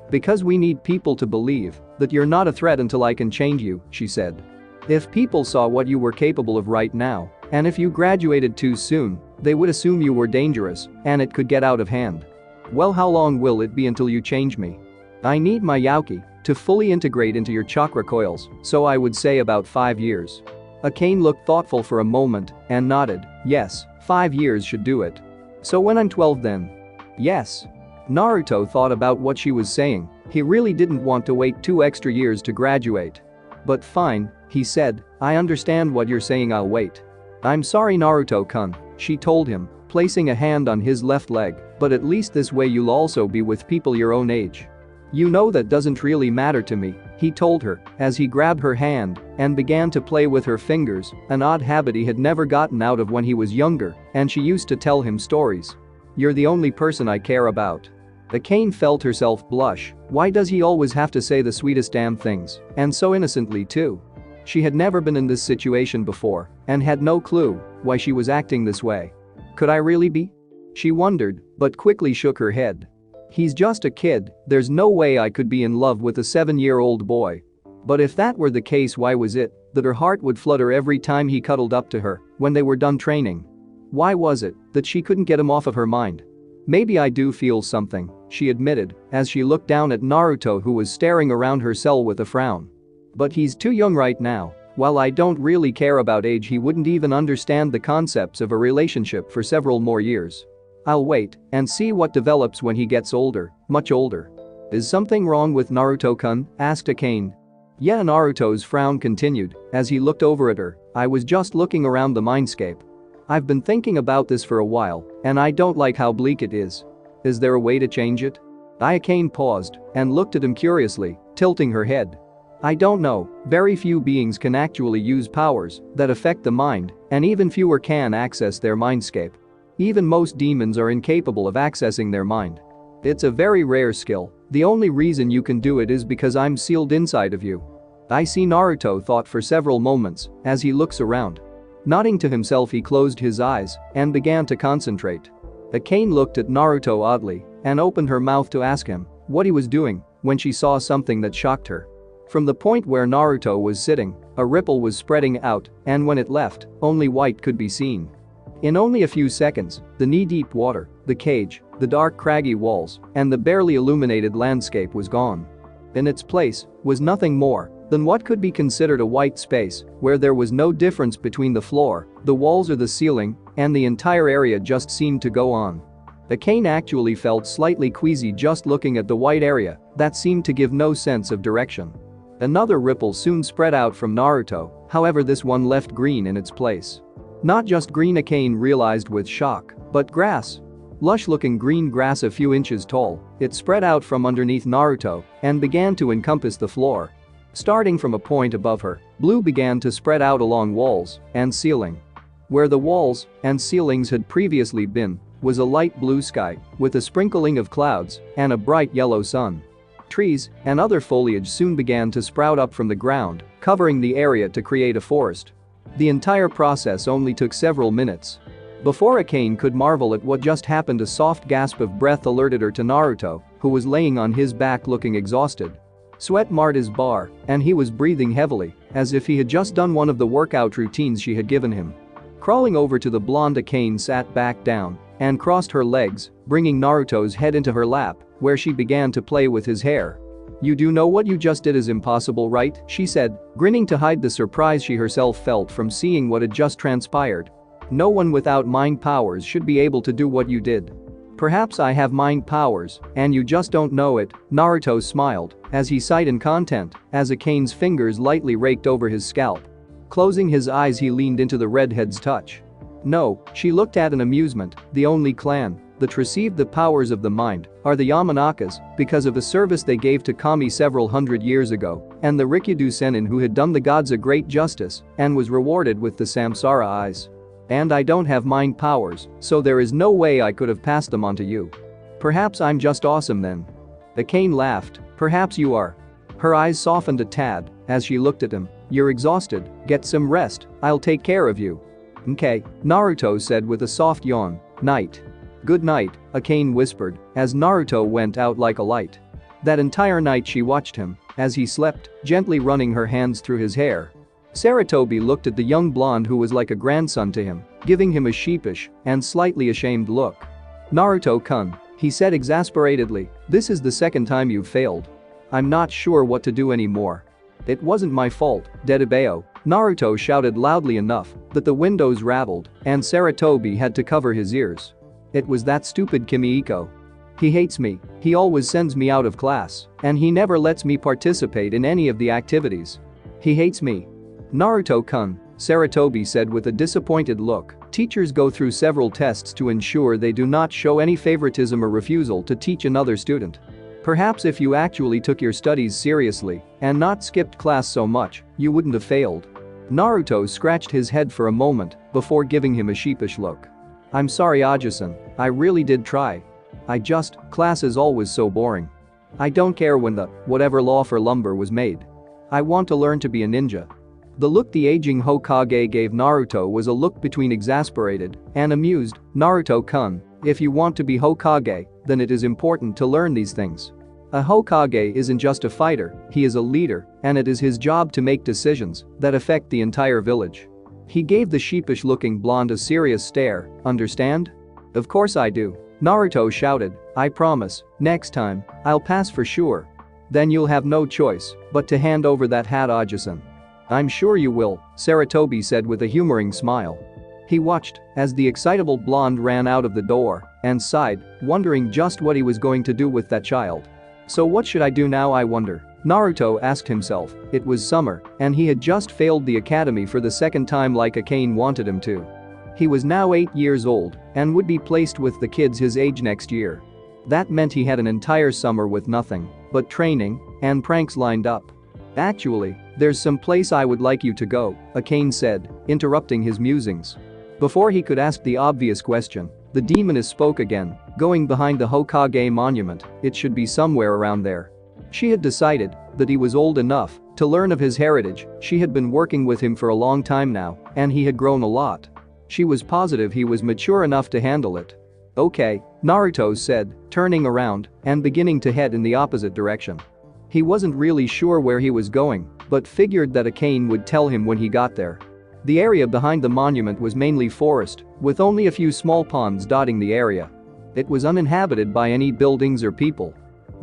"Because we need people to believe that you're not a threat until I can change you," she said. "If people saw what you were capable of right now, and if you graduated too soon, they would assume you were dangerous and it could get out of hand." "Well, how long will it be until you change me?" "I need my Yokai to fully integrate into your chakra coils, so I would say about 5 years." A cane looked thoughtful for a moment and nodded. "Yes, 5 years should do it." "So when I'm 12 then?" "Yes." Naruto thought about what she was saying. He really didn't want to wait 2 extra years to graduate. "But fine," he said, "I understand what you're saying, I'll wait." "I'm sorry, Naruto-kun," she told him, placing a hand on his left leg, "but at least this way you'll also be with people your own age." "You know that doesn't really matter to me," he told her as he grabbed her hand and began to play with her fingers, an odd habit he had never gotten out of when he was younger, and she used to tell him stories. "You're the only person I care about." The cane felt herself blush. Why does he always have to say the sweetest damn things, and so innocently too? She had never been in this situation before and had no clue why she was acting this way. Could I really be? She wondered, but quickly shook her head. He's just a kid, there's no way I could be in love with a 7-year-old boy. But if that were the case, why was it that her heart would flutter every time he cuddled up to her when they were done training? Why was it that she couldn't get him off of her mind? "Maybe I do feel something," she admitted as she looked down at Naruto, who was staring around her cell with a frown. "But he's too young right now. While I don't really care about age, he wouldn't even understand the concepts of a relationship for several more years. I'll wait and see what develops when he gets older, much older." "Is something wrong with Naruto-kun?" asked a cane. "Yeah," Naruto's frown continued as he looked over at her. "I was just looking around the mindscape." I've been thinking about this for a while, and I don't like how bleak it is. Is there a way to change it? Ayakane paused and looked at him curiously, tilting her head. I don't know, very few beings can actually use powers that affect the mind, and even fewer can access their mindscape. Even most demons are incapable of accessing their mind. It's a very rare skill, the only reason you can do it is because I'm sealed inside of you. I see, Naruto thought for several moments as he looks around. Nodding to himself, he closed his eyes and began to concentrate. Ayakane looked at Naruto oddly and opened her mouth to ask him what he was doing when she saw something that shocked her. From the point where Naruto was sitting, a ripple was spreading out, and when it left, only white could be seen. In only a few seconds, the knee-deep water, the cage, the dark craggy walls, and the barely illuminated landscape was gone. In its place was nothing more than what could be considered a white space, where there was no difference between the floor, the walls or the ceiling, and the entire area just seemed to go on. Ayakane actually felt slightly queasy just looking at the white area that seemed to give no sense of direction. Another ripple soon spread out from Naruto, however this one left green in its place. Not just green, Ayakane realized with shock, but grass. Lush-looking green grass a few inches tall, it spread out from underneath Naruto and began to encompass the floor. Starting from a point above her, blue began to spread out along walls and ceiling. Where the walls and ceilings had previously been was a light blue sky with a sprinkling of clouds and a bright yellow sun. Trees and other foliage soon began to sprout up from the ground, covering the area to create a forest. The entire process only took several minutes. Before Ayakane could marvel at what just happened, a soft gasp of breath alerted her to Naruto, who was laying on his back looking exhausted. Sweat marred his bar, and he was breathing heavily, as if he had just done one of the workout routines she had given him. Crawling over to the blonde, Ayakane sat back down and crossed her legs, bringing Naruto's head into her lap, where she began to play with his hair. You do know what you just did is impossible, right? She said, grinning to hide the surprise she herself felt from seeing what had just transpired. No one without mind powers should be able to do what you did. Perhaps I have mind powers, and you just don't know it, Naruto smiled as he sighed in content as Akane's fingers lightly raked over his scalp. Closing his eyes, he leaned into the redhead's touch. No, she looked at in amusement, the only clan that received the powers of the mind are the Yamanakas because of the service they gave to Kami several hundred years ago, and the Rikudo Sennin who had done the gods a great justice and was rewarded with the Samsara eyes. And I don't have mind powers, so there is no way I could have passed them on to you. Perhaps I'm just awesome then. Ayakane laughed, perhaps you are. Her eyes softened a tad as she looked at him. You're exhausted, get some rest, I'll take care of you. Okay, Naruto said with a soft yawn. Night. Good night, Ayakane whispered as Naruto went out like a light. That entire night she watched him as he slept, gently running her hands through his hair. Sarutobi looked at the young blonde who was like a grandson to him, giving him a sheepish and slightly ashamed look. Naruto-kun, he said exasperatedly, this is the second time you've failed. I'm not sure what to do anymore. It wasn't my fault, Dedabeo, Naruto shouted loudly enough that the windows rattled and Sarutobi had to cover his ears. It was that stupid Kimiko. He hates me, he always sends me out of class, and he never lets me participate in any of the activities. He hates me. Naruto-kun, Sarutobi said with a disappointed look, teachers go through several tests to ensure they do not show any favoritism or refusal to teach another student. Perhaps if you actually took your studies seriously and not skipped class so much, you wouldn't have failed. Naruto scratched his head for a moment before giving him a sheepish look. I'm sorry, Aji-san, I really did try. Class is always so boring. I don't care when whatever law for lumber was made. I want to learn to be a ninja. The look the aging Hokage gave Naruto was a look between exasperated and amused. Naruto-kun, if you want to be Hokage, then it is important to learn these things. A Hokage isn't just a fighter, he is a leader, and it is his job to make decisions that affect the entire village. He gave the sheepish-looking blonde a serious stare, understand? Of course I do. Naruto shouted, I promise, next time, I'll pass for sure. Then you'll have no choice but to hand over that hat, Aji-san. I'm sure you will, Sarutobi said with a humoring smile. He watched as the excitable blonde ran out of the door and sighed, wondering just what he was going to do with that child. So what should I do now, I wonder? Naruto asked himself. It was summer, and he had just failed the academy for the second time like Ayakane wanted him to. He was now 8 years old and would be placed with the kids his age next year. That meant he had an entire summer with nothing but training and pranks lined up. Actually, there's some place I would like you to go, Akane said, interrupting his musings. Before he could ask the obvious question, the demoness spoke again, going behind the Hokage monument. It should be somewhere around there. She had decided that he was old enough to learn of his heritage. She had been working with him for a long time now, and he had grown a lot. She was positive he was mature enough to handle it. Okay, Naruto said, turning around and beginning to head in the opposite direction. He wasn't really sure where he was going, but figured that Akane would tell him when he got there. The area behind the monument was mainly forest, with only a few small ponds dotting the area. It was uninhabited by any buildings or people.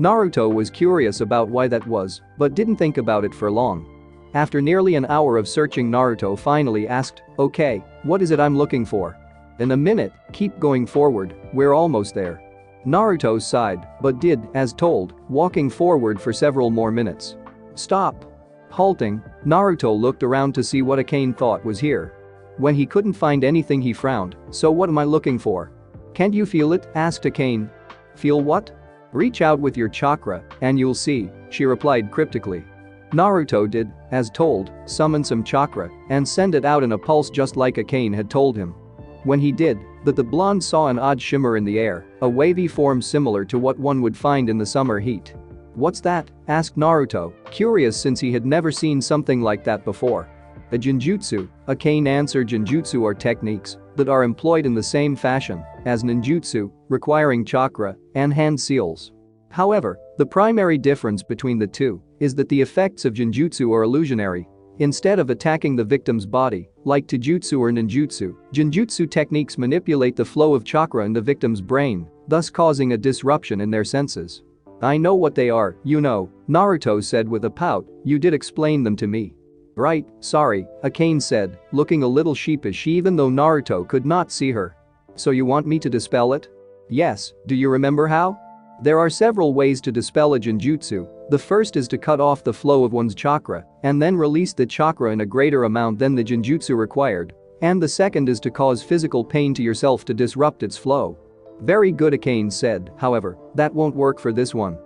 Naruto was curious about why that was, but didn't think about it for long. After nearly an hour of searching, Naruto finally asked, "Okay, what is it I'm looking for?" "In a minute, keep going forward, we're almost there." Naruto sighed, but did as told, walking forward for several more minutes. "Stop." Halting, Naruto looked around to see what Akane thought was here. When he couldn't find anything, he frowned. "So what am I looking for?" "Can't you feel it?" asked Akane. "Feel what?" "Reach out with your chakra, and you'll see," she replied cryptically. Naruto did as told, summon some chakra and send it out in a pulse just like Akane had told him. When he did, the blonde saw an odd shimmer in the air, a wavy form similar to what one would find in the summer heat. "What's that?" asked Naruto, curious since he had never seen something like that before. "A Jinjutsu," Akane answered. Jinjutsu are techniques that are employed in the same fashion as ninjutsu, requiring chakra and hand seals. However, the primary difference between the two is that the effects of Jinjutsu are illusionary. Instead of attacking the victim's body, like Tajutsu or ninjutsu, Jinjutsu techniques manipulate the flow of chakra in the victim's brain, thus causing a disruption in their senses. "I know what they are, you know," Naruto said with a pout. "You did explain them to me." "Right, sorry," Akane said, looking a little sheepish even though Naruto could not see her. "So you want me to dispel it?" "Yes, do you remember how?" There are several ways to dispel a Jinjutsu. The first is to cut off the flow of one's chakra and then release the chakra in a greater amount than the Jinjutsu required. And the second is to cause physical pain to yourself to disrupt its flow. "Very good," Akane said. "However, that won't work for this one.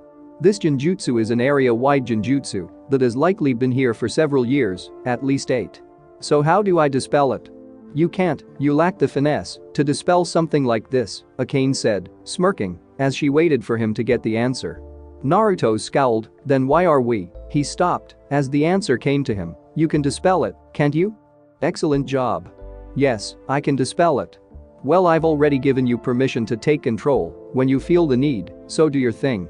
This Jinjutsu is an area-wide Jinjutsu that has likely been here for several years, at least 8. So how do I dispel it?" "You can't, you lack the finesse to dispel something like this," Akane said, smirking as she waited for him to get the answer. Naruto scowled. "Then why are we?" He stopped as the answer came to him. "You can dispel it, can't you?" "Excellent job." "Yes, I can dispel it." "Well, I've already given you permission to take control when you feel the need, so do your thing."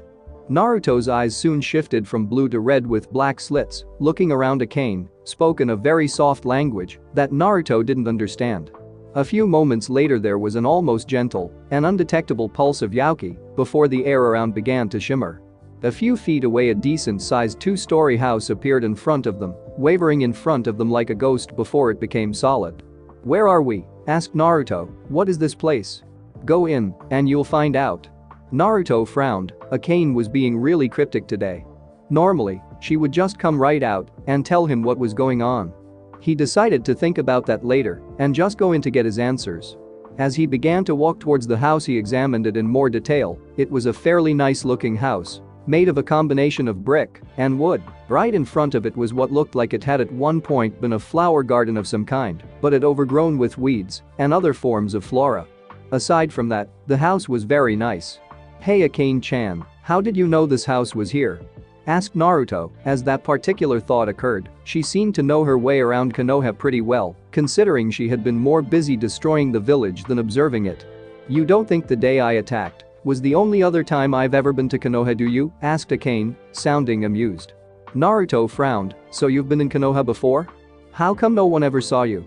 Naruto's eyes soon shifted from blue to red with black slits. Looking around, Akane spoke in a very soft language that Naruto didn't understand. A few moments later there was an almost gentle and undetectable pulse of Yokai before the air around began to shimmer. A few feet away a decent-sized 2-story house appeared in front of them, wavering in front of them like a ghost before it became solid. "Where are we?" asked Naruto. "What is this place?" "Go in, and you'll find out." Naruto frowned. Akane was being really cryptic today. Normally, she would just come right out and tell him what was going on. He decided to think about that later and just go in to get his answers. As he began to walk towards the house, he examined it in more detail. It was a fairly nice-looking house, made of a combination of brick and wood. Right in front of it was what looked like it had at one point been a flower garden of some kind, but it overgrown with weeds and other forms of flora. Aside from that, the house was very nice. "Hey Akane-chan, how did you know this house was here?" asked Naruto as that particular thought occurred. She seemed to know her way around Konoha pretty well, considering she had been more busy destroying the village than observing it. "You don't think the day I attacked was the only other time I've ever been to Konoha, do you?" asked Akane, sounding amused. Naruto frowned. "So you've been in Konoha before? How come no one ever saw you?"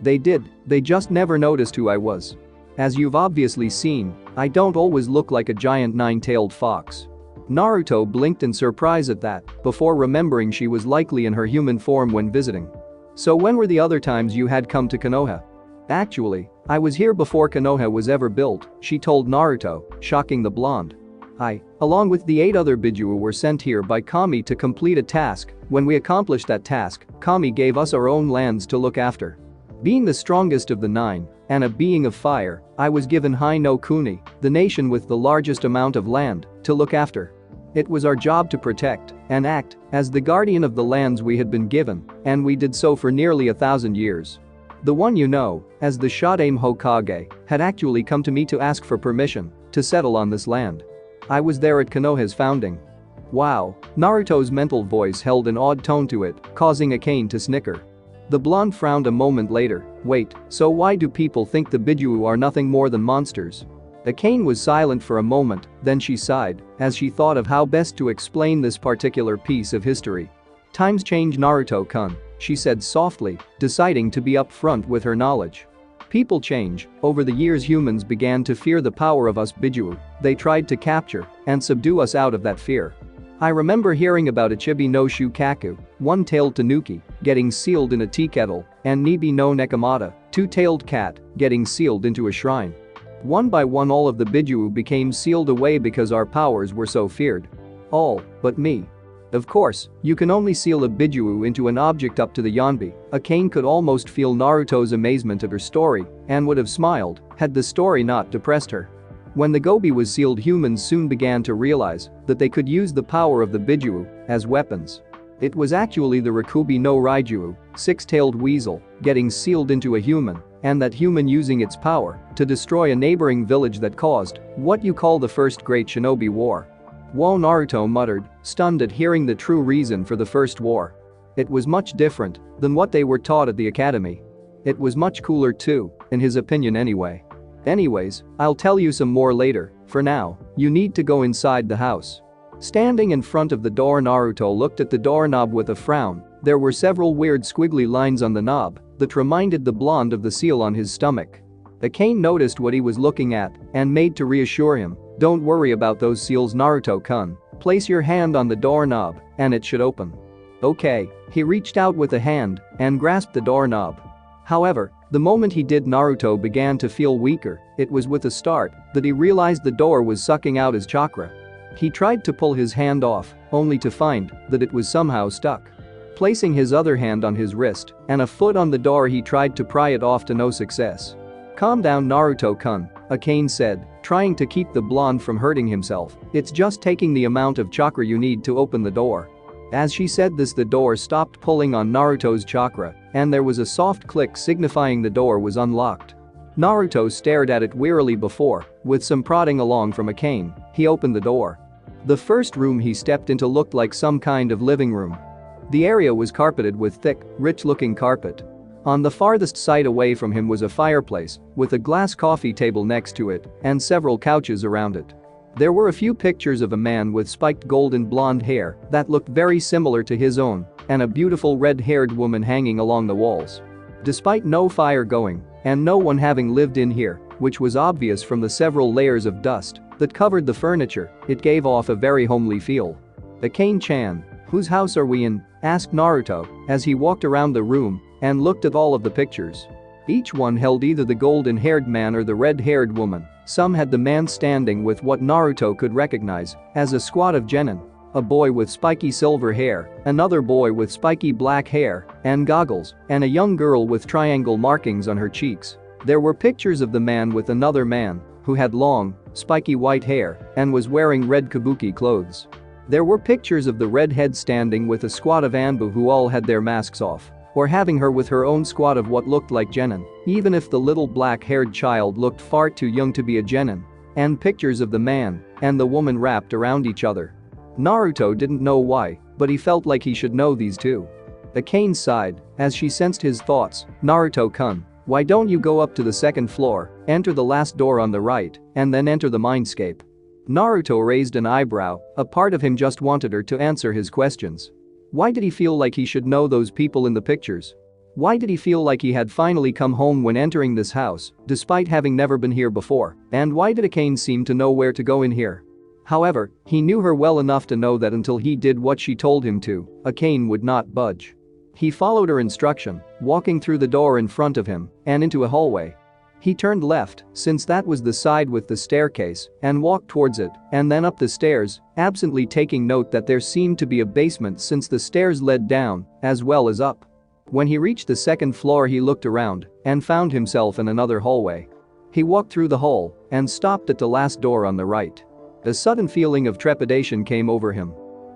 "They did, they just never noticed who I was. As you've obviously seen, I don't always look like a giant 9-tailed fox." Naruto blinked in surprise at that, before remembering she was likely in her human form when visiting. "So when were the other times you had come to Konoha?" "Actually, I was here before Konoha was ever built," she told Naruto, shocking the blonde. "I, along with the 8 other Bijuu, were sent here by Kami to complete a task. When we accomplished that task, Kami gave us our own lands to look after." Being the strongest of the 9, and a being of fire, I was given Hai no Kuni, the nation with the largest amount of land, to look after. It was our job to protect and act as the guardian of the lands we had been given, and we did so for nearly 1,000 years. The one you know, as the Shodaime Hokage, had actually come to me to ask for permission to settle on this land. I was there at Konoha's founding. Wow, Naruto's mental voice held an odd tone to it, causing Akane to snicker. The blonde frowned a moment later. Wait, so why do people think the Bijuu are nothing more than monsters? Akane was silent for a moment, then she sighed, as she thought of how best to explain this particular piece of history. Times change, Naruto-kun, she said softly, deciding to be upfront with her knowledge. People change. Over the years humans began to fear the power of us Bijuu. They tried to capture and subdue us out of that fear. I remember hearing about Ichibi no Shukaku, one-tailed tanuki, getting sealed in a tea kettle, and Nibi no Nekomata, two-tailed cat, getting sealed into a shrine. One by one all of the Bijuu became sealed away because our powers were so feared. All but me. Of course, you can only seal a Bijuu into an object up to the Yonbi. Akane could almost feel Naruto's amazement at her story and would have smiled had the story not depressed her. When the Gobi was sealed, humans soon began to realize that they could use the power of the Bijuu as weapons. It was actually the Rakubi no Raijuu, six-tailed weasel, getting sealed into a human, and that human using its power to destroy a neighboring village that caused what you call the First Great Shinobi War. Whoa, Naruto muttered, stunned at hearing the true reason for the First War. It was much different than what they were taught at the academy. It was much cooler too, in his opinion anyway. Anyways, I'll tell you some more later. For now, you need to go inside the house. Standing in front of the door, Naruto looked at the doorknob with a frown. There were several weird squiggly lines on the knob that reminded the blonde of the seal on his stomach. Akane noticed what he was looking at and made to reassure him. Don't worry about those seals, Naruto-kun. Place your hand on the doorknob and it should open. Okay, he reached out with a hand and grasped the doorknob. However, the moment he did, Naruto began to feel weaker. It was with a start that he realized the door was sucking out his chakra. He tried to pull his hand off, only to find that it was somehow stuck. Placing his other hand on his wrist and a foot on the door, he tried to pry it off to no success. Calm down, Naruto-kun, Akane said, trying to keep the blonde from hurting himself. It's just taking the amount of chakra you need to open the door. As she said this, the door stopped pulling on Naruto's chakra, and there was a soft click signifying the door was unlocked. Naruto stared at it wearily before, with some prodding along from Akane, he opened the door. The first room he stepped into looked like some kind of living room. The area was carpeted with thick, rich-looking carpet. On the farthest side away from him was a fireplace, with a glass coffee table next to it, and several couches around it. There were a few pictures of a man with spiked golden blonde hair that looked very similar to his own, and a beautiful red-haired woman hanging along the walls. Despite no fire going, and no one having lived in here, which was obvious from the several layers of dust that covered the furniture, it gave off a very homely feel. Akane-chan, whose house are we in? Asked Naruto as he walked around the room and looked at all of the pictures. Each one held either the golden-haired man or the red-haired woman. Some had the man standing with what Naruto could recognize as a squad of genin, a boy with spiky silver hair, another boy with spiky black hair and goggles, and a young girl with triangle markings on her cheeks. There were pictures of the man with another man who had long, spiky white hair and was wearing red kabuki clothes. There were pictures of the redhead standing with a squad of Anbu who all had their masks off, or having her with her own squad of what looked like genin, even if the little black-haired child looked far too young to be a genin, and pictures of the man and the woman wrapped around each other. Naruto didn't know why, but he felt like he should know these too. Akane sighed as she sensed his thoughts. Naruto-kun, why don't you go up to the second floor, enter the last door on the right, and then enter the mindscape? Naruto raised an eyebrow. A part of him just wanted her to answer his questions. Why did he feel like he should know those people in the pictures? Why did he feel like he had finally come home when entering this house, despite having never been here before? And why did Akane seem to know where to go in here? However, he knew her well enough to know that until he did what she told him to, Akane would not budge. He followed her instruction, walking through the door in front of him and into a hallway. He turned left, since that was the side with the staircase, and walked towards it, and then up the stairs, absently taking note that there seemed to be a basement since the stairs led down, as well as up. When he reached the second floor he looked around and found himself in another hallway. He walked through the hall and stopped at the last door on the right. A sudden feeling of trepidation came over him.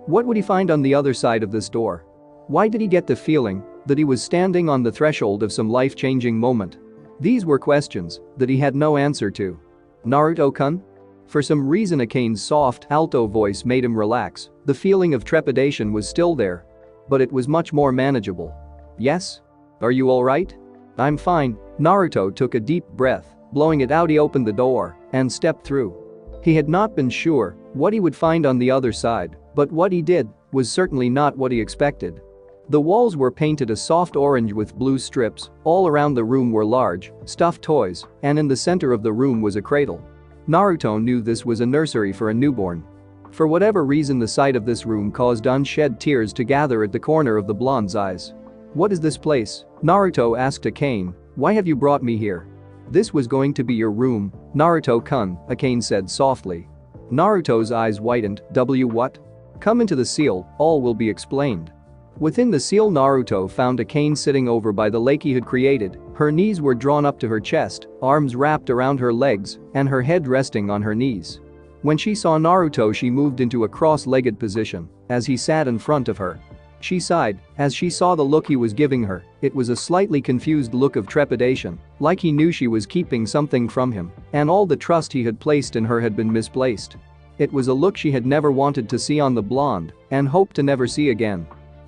What would he find on the other side of this door? Why did he get the feeling that he was standing on the threshold of some life-changing moment? These were questions that he had no answer to. Naruto-kun? For some reason Akane's soft, alto voice made him relax. The feeling of trepidation was still there, but it was much more manageable. Yes? Are you alright? I'm fine. Naruto took a deep breath. Blowing it out he opened the door and stepped through. He had not been sure what he would find on the other side, but what he did was certainly not what he expected. The walls were painted a soft orange with blue strips, all around the room were large, stuffed toys, and in the center of the room was a cradle. Naruto knew this was a nursery for a newborn. For whatever reason the sight of this room caused unshed tears to gather at the corner of the blonde's eyes. What is this place? Naruto asked Akane. Why have you brought me here? This was going to be your room, Naruto-kun, Akane said softly. Naruto's eyes widened. What? Come into the seal, all will be explained. Within the seal Naruto found Akane sitting over by the lake he had created. Her knees were drawn up to her chest, arms wrapped around her legs, and her head resting on her knees. When she saw Naruto she moved into a cross-legged position as he sat in front of her. She sighed as she saw the look he was giving her. It was a slightly confused look of trepidation, like he knew she was keeping something from him, and all the trust he had placed in her had been misplaced. It was a look she had never wanted to see on the blonde and hoped to never see again.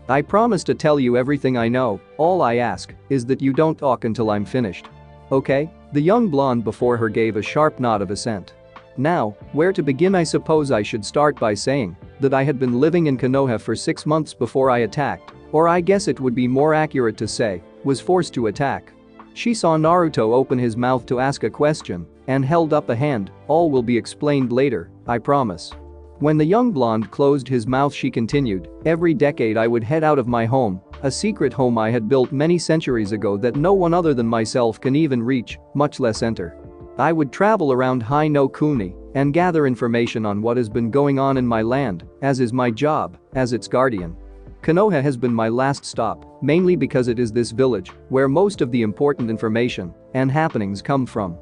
I promise to tell you everything I know, all I ask is that you don't talk until I'm finished. Okay? The young blonde before her gave a sharp nod of assent. Now, where to begin? I suppose I should start by saying that I had been living in Konoha for 6 months before I attacked, or I guess it would be more accurate to say, was forced to attack. She saw Naruto open his mouth to ask a question and held up a hand. All will be explained later, I promise. When the young blonde closed his mouth she continued, every decade I would head out of my home, a secret home I had built many centuries ago that no one other than myself can even reach, much less enter. I would travel around Hai no Kuni and gather information on what has been going on in my land, as is my job, as its guardian. Konoha has been my last stop, mainly because it is this village where most of the important information and happenings come from.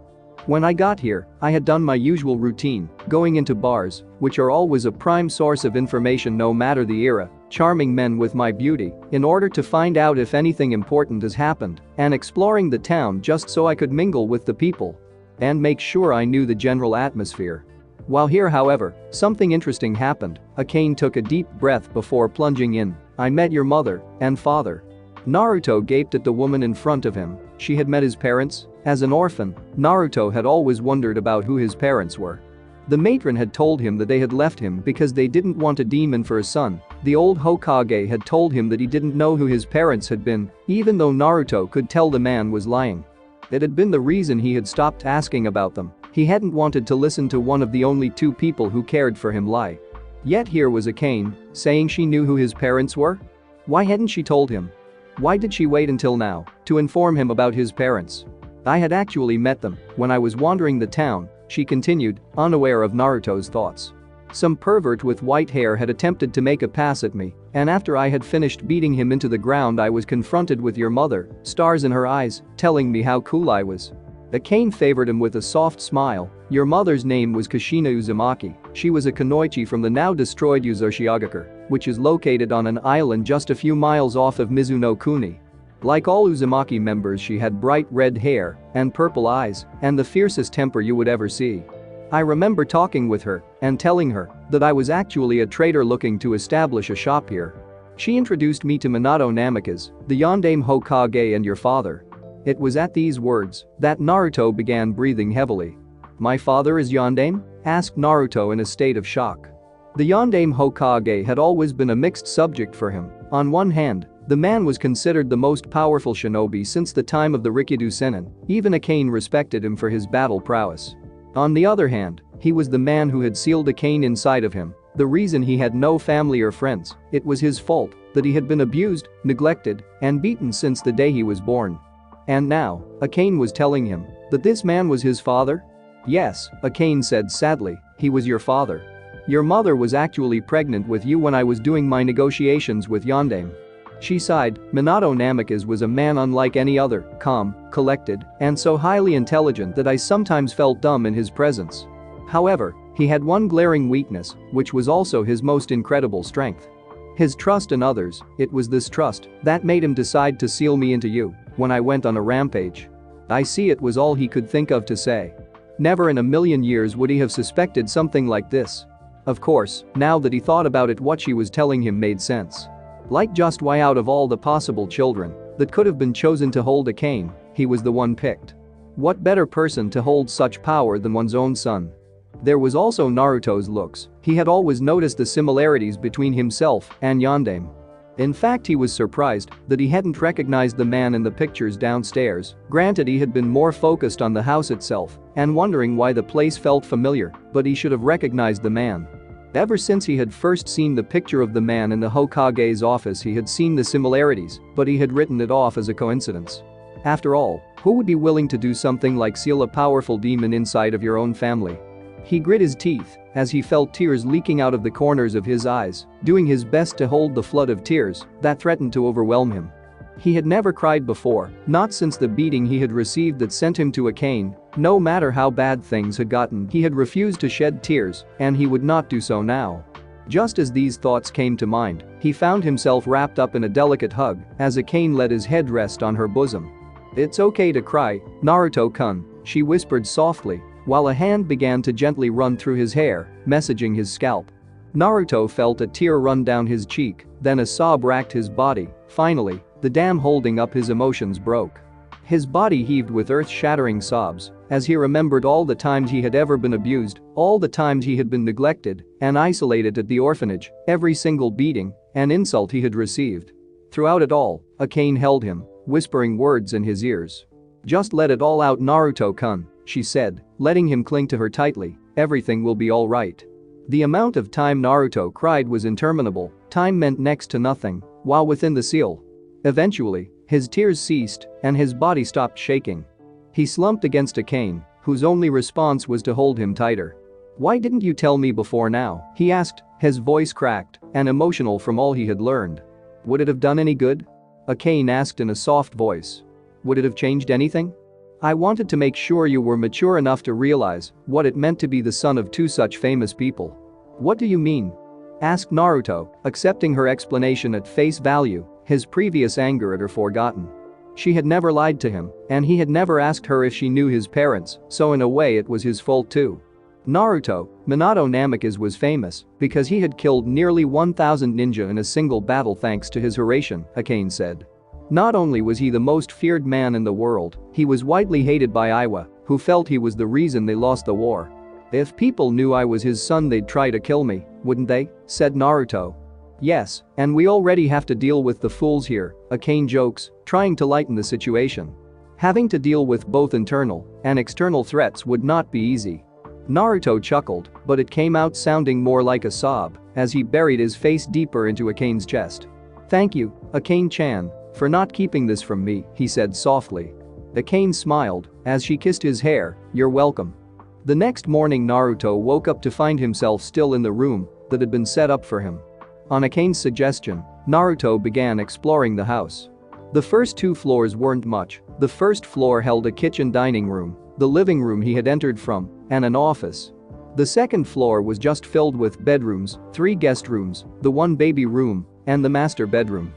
When I got here, I had done my usual routine, going into bars, which are always a prime source of information no matter the era, charming men with my beauty, in order to find out if anything important has happened, and exploring the town just so I could mingle with the people and make sure I knew the general atmosphere. While here, however, something interesting happened. Akane took a deep breath before plunging in. I met your mother and father. Naruto gaped at the woman in front of him. She had met his parents. As an orphan, Naruto had always wondered about who his parents were. The matron had told him that they had left him because they didn't want a demon for a son. The old Hokage had told him that he didn't know who his parents had been, even though Naruto could tell the man was lying. It had been the reason he had stopped asking about them. He hadn't wanted to listen to one of the only 2 people who cared for him lie. Yet here was Akane, saying she knew who his parents were? Why hadn't she told him? Why did she wait until now to inform him about his parents? I had actually met them when I was wandering the town, she continued, unaware of Naruto's thoughts. Some pervert with white hair had attempted to make a pass at me, and after I had finished beating him into the ground I was confronted with your mother, stars in her eyes, telling me how cool I was. Akane favored him with a soft smile. Your mother's name was Kushina Uzumaki. She was a kunoichi from the now destroyed Uzoshiagakur, which is located on an island just a few miles off of Mizuno Kuni. Like all Uzumaki members she had bright red hair and purple eyes and the fiercest temper you would ever see. I remember talking with her and telling her that I was actually a trader looking to establish a shop here. She introduced me to Minato Namikaze, the Yondaime Hokage, and your father. It was at these words that Naruto began breathing heavily. My father is Yondaime? Asked Naruto in a state of shock. The Yondaime Hokage had always been a mixed subject for him. On one hand, the man was considered the most powerful shinobi since the time of the Rikidou Sennin. Even Akane respected him for his battle prowess. On the other hand, he was the man who had sealed Akane inside of him. The reason he had no family or friends, it was his fault that he had been abused, neglected, and beaten since the day he was born. And now, Akane was telling him that this man was his father? Yes, Akane said sadly, he was your father. Your mother was actually pregnant with you when I was doing my negotiations with Yondaime. She sighed. Minato Namikaze was a man unlike any other, calm, collected, and so highly intelligent that I sometimes felt dumb in his presence. However, he had one glaring weakness, which was also his most incredible strength. His trust in others. It was this trust that made him decide to seal me into you when I went on a rampage. I see it was all he could think of to say. Never in a million years would he have suspected something like this. Of course, now that he thought about it, what she was telling him made sense. Like just why out of all the possible children that could have been chosen to hold a cane, he was the one picked. What better person to hold such power than one's own son? There was also Naruto's looks. He had always noticed the similarities between himself and Yondaime. In fact, he was surprised that he hadn't recognized the man in the pictures downstairs. Granted, he had been more focused on the house itself and wondering why the place felt familiar, but he should have recognized the man. Ever since he had first seen the picture of the man in the Hokage's office, he had seen the similarities, but he had written it off as a coincidence. After all, who would be willing to do something like seal a powerful demon inside of your own family? He grit his teeth as he felt tears leaking out of the corners of his eyes, doing his best to hold the flood of tears that threatened to overwhelm him. He had never cried before, not since the beating he had received that sent him to a cane. No matter how bad things had gotten, he had refused to shed tears, and he would not do so now. Just as these thoughts came to mind, he found himself wrapped up in a delicate hug as a cane let his head rest on her bosom. "It's okay to cry, Naruto-kun," she whispered softly, while a hand began to gently run through his hair, massaging his scalp. Naruto felt a tear run down his cheek, then a sob racked his body. Finally, the dam holding up his emotions broke. His body heaved with earth-shattering sobs as he remembered all the times he had ever been abused, all the times he had been neglected and isolated at the orphanage, every single beating and insult he had received. Throughout it all, a cane held him, whispering words in his ears. "Just let it all out, Naruto-kun," she said, letting him cling to her tightly. "Everything will be all right." The amount of time Naruto cried was interminable. Time meant next to nothing while within the seal. Eventually, his tears ceased and his body stopped shaking. He slumped against a cane, whose only response was to hold him tighter. "Why didn't you tell me before now?" he asked, his voice cracked and emotional from all he had learned. "Would it have done any good?" a cane asked in a soft voice. "Would it have changed anything? I wanted to make sure you were mature enough to realize what it meant to be the son of two such famous people." "What do you mean?" asked Naruto, accepting her explanation at face value, his previous anger at her forgotten. She had never lied to him, and he had never asked her if she knew his parents, so in a way it was his fault too. Naruto, Minato Namikaze was famous because he had killed nearly 1,000 ninja in a single battle thanks to his Hiraishin, Akane said. Not only was he the most feared man in the world, he was widely hated by Iwa, who felt he was the reason they lost the war. "If people knew I was his son, they'd try to kill me, wouldn't they?" said Naruto. "Yes, and we already have to deal with the fools here," Akane jokes, trying to lighten the situation. Having to deal with both internal and external threats would not be easy. Naruto chuckled, but it came out sounding more like a sob as he buried his face deeper into Akane's chest. "Thank you, Akane-chan, for not keeping this from me," he said softly. Akane smiled as she kissed his hair. "You're welcome." The next morning, Naruto woke up to find himself still in the room that had been set up for him. On Akane's suggestion, Naruto began exploring the house. The first two floors weren't much. The first floor held a kitchen dining room, the living room he had entered from, and an office. The second floor was just filled with bedrooms, 3 guest rooms, the 1 baby room, and the master bedroom.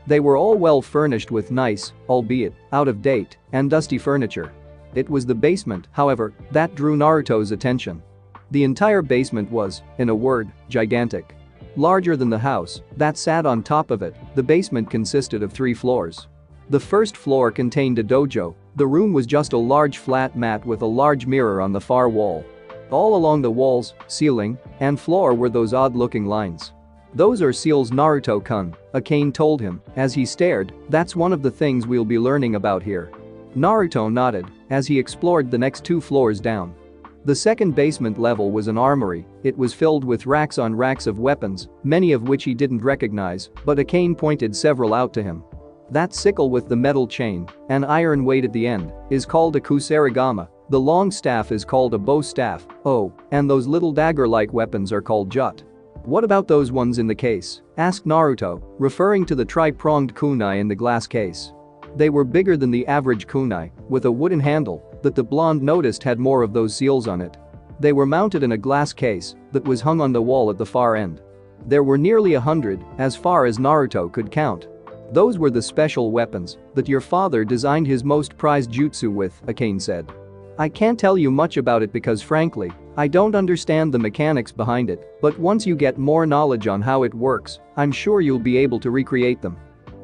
They were all well furnished with nice, albeit out-of-date, and dusty furniture. It was the basement, however, that drew Naruto's attention. The entire basement was, in a word, gigantic. Larger than the house that sat on top of it, the basement consisted of 3 floors. The first floor contained a dojo. The room was just a large flat mat with a large mirror on the far wall. All along the walls, ceiling, and floor were those odd-looking lines. "Those are seals, Naruto-kun," Akane told him as he stared. "That's one of the things we'll be learning about here." Naruto nodded as he explored the next 2 floors down. The second basement level was an armory. It was filled with racks on racks of weapons, many of which he didn't recognize, but Akane pointed several out to him. "That sickle with the metal chain and iron weight at the end is called a kusarigama. The long staff is called a bow staff. Oh, and those little dagger-like weapons are called jut." "What about those ones in the case?" asked Naruto, referring to the tri-pronged kunai in the glass case. They were bigger than the average kunai, with a wooden handle that the blonde noticed had more of those seals on it. They were mounted in a glass case that was hung on the wall at the far end. There were nearly 100, as far as Naruto could count. "Those were the special weapons that your father designed his most prized jutsu with," Akane said. "I can't tell you much about it because frankly, I don't understand the mechanics behind it, but once you get more knowledge on how it works, I'm sure you'll be able to recreate them.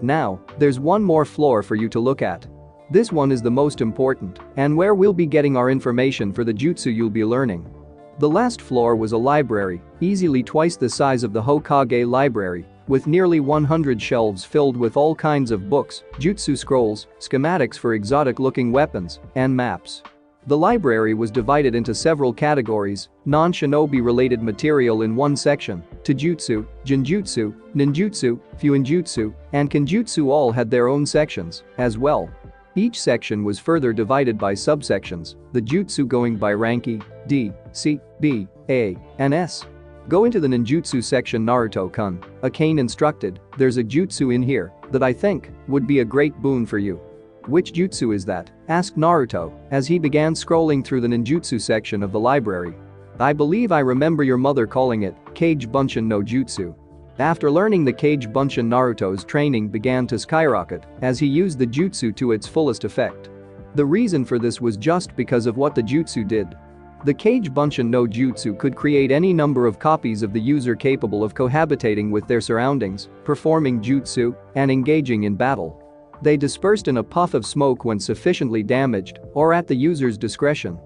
Now, there's one more floor for you to look at. This one is the most important and where we'll be getting our information for the jutsu you'll be learning." The last floor was a library, easily twice the size of the Hokage library, with nearly 100 shelves filled with all kinds of books, jutsu scrolls, schematics for exotic-looking weapons, and maps. The library was divided into several categories: non-shinobi-related material in one section, Tajutsu, Jinjutsu, Ninjutsu, Fuinjutsu, and Kenjutsu all had their own sections, as well. Each section was further divided by subsections, the jutsu going by rank E, D, C, B, A, and S. "Go into the ninjutsu section, Naruto-kun," Akane instructed. "There's a jutsu in here that I think would be a great boon for you." "Which jutsu is that?" asked Naruto as he began scrolling through the ninjutsu section of the library. "I believe I remember your mother calling it Kage Bunshin no Jutsu." After learning the Kage Bunshin, Naruto's training began to skyrocket as he used the jutsu to its fullest effect. The reason for this was just because of what the jutsu did. The Kage Bunshin no Jutsu could create any number of copies of the user capable of cohabitating with their surroundings, performing jutsu, and engaging in battle. They dispersed in a puff of smoke when sufficiently damaged or at the user's discretion.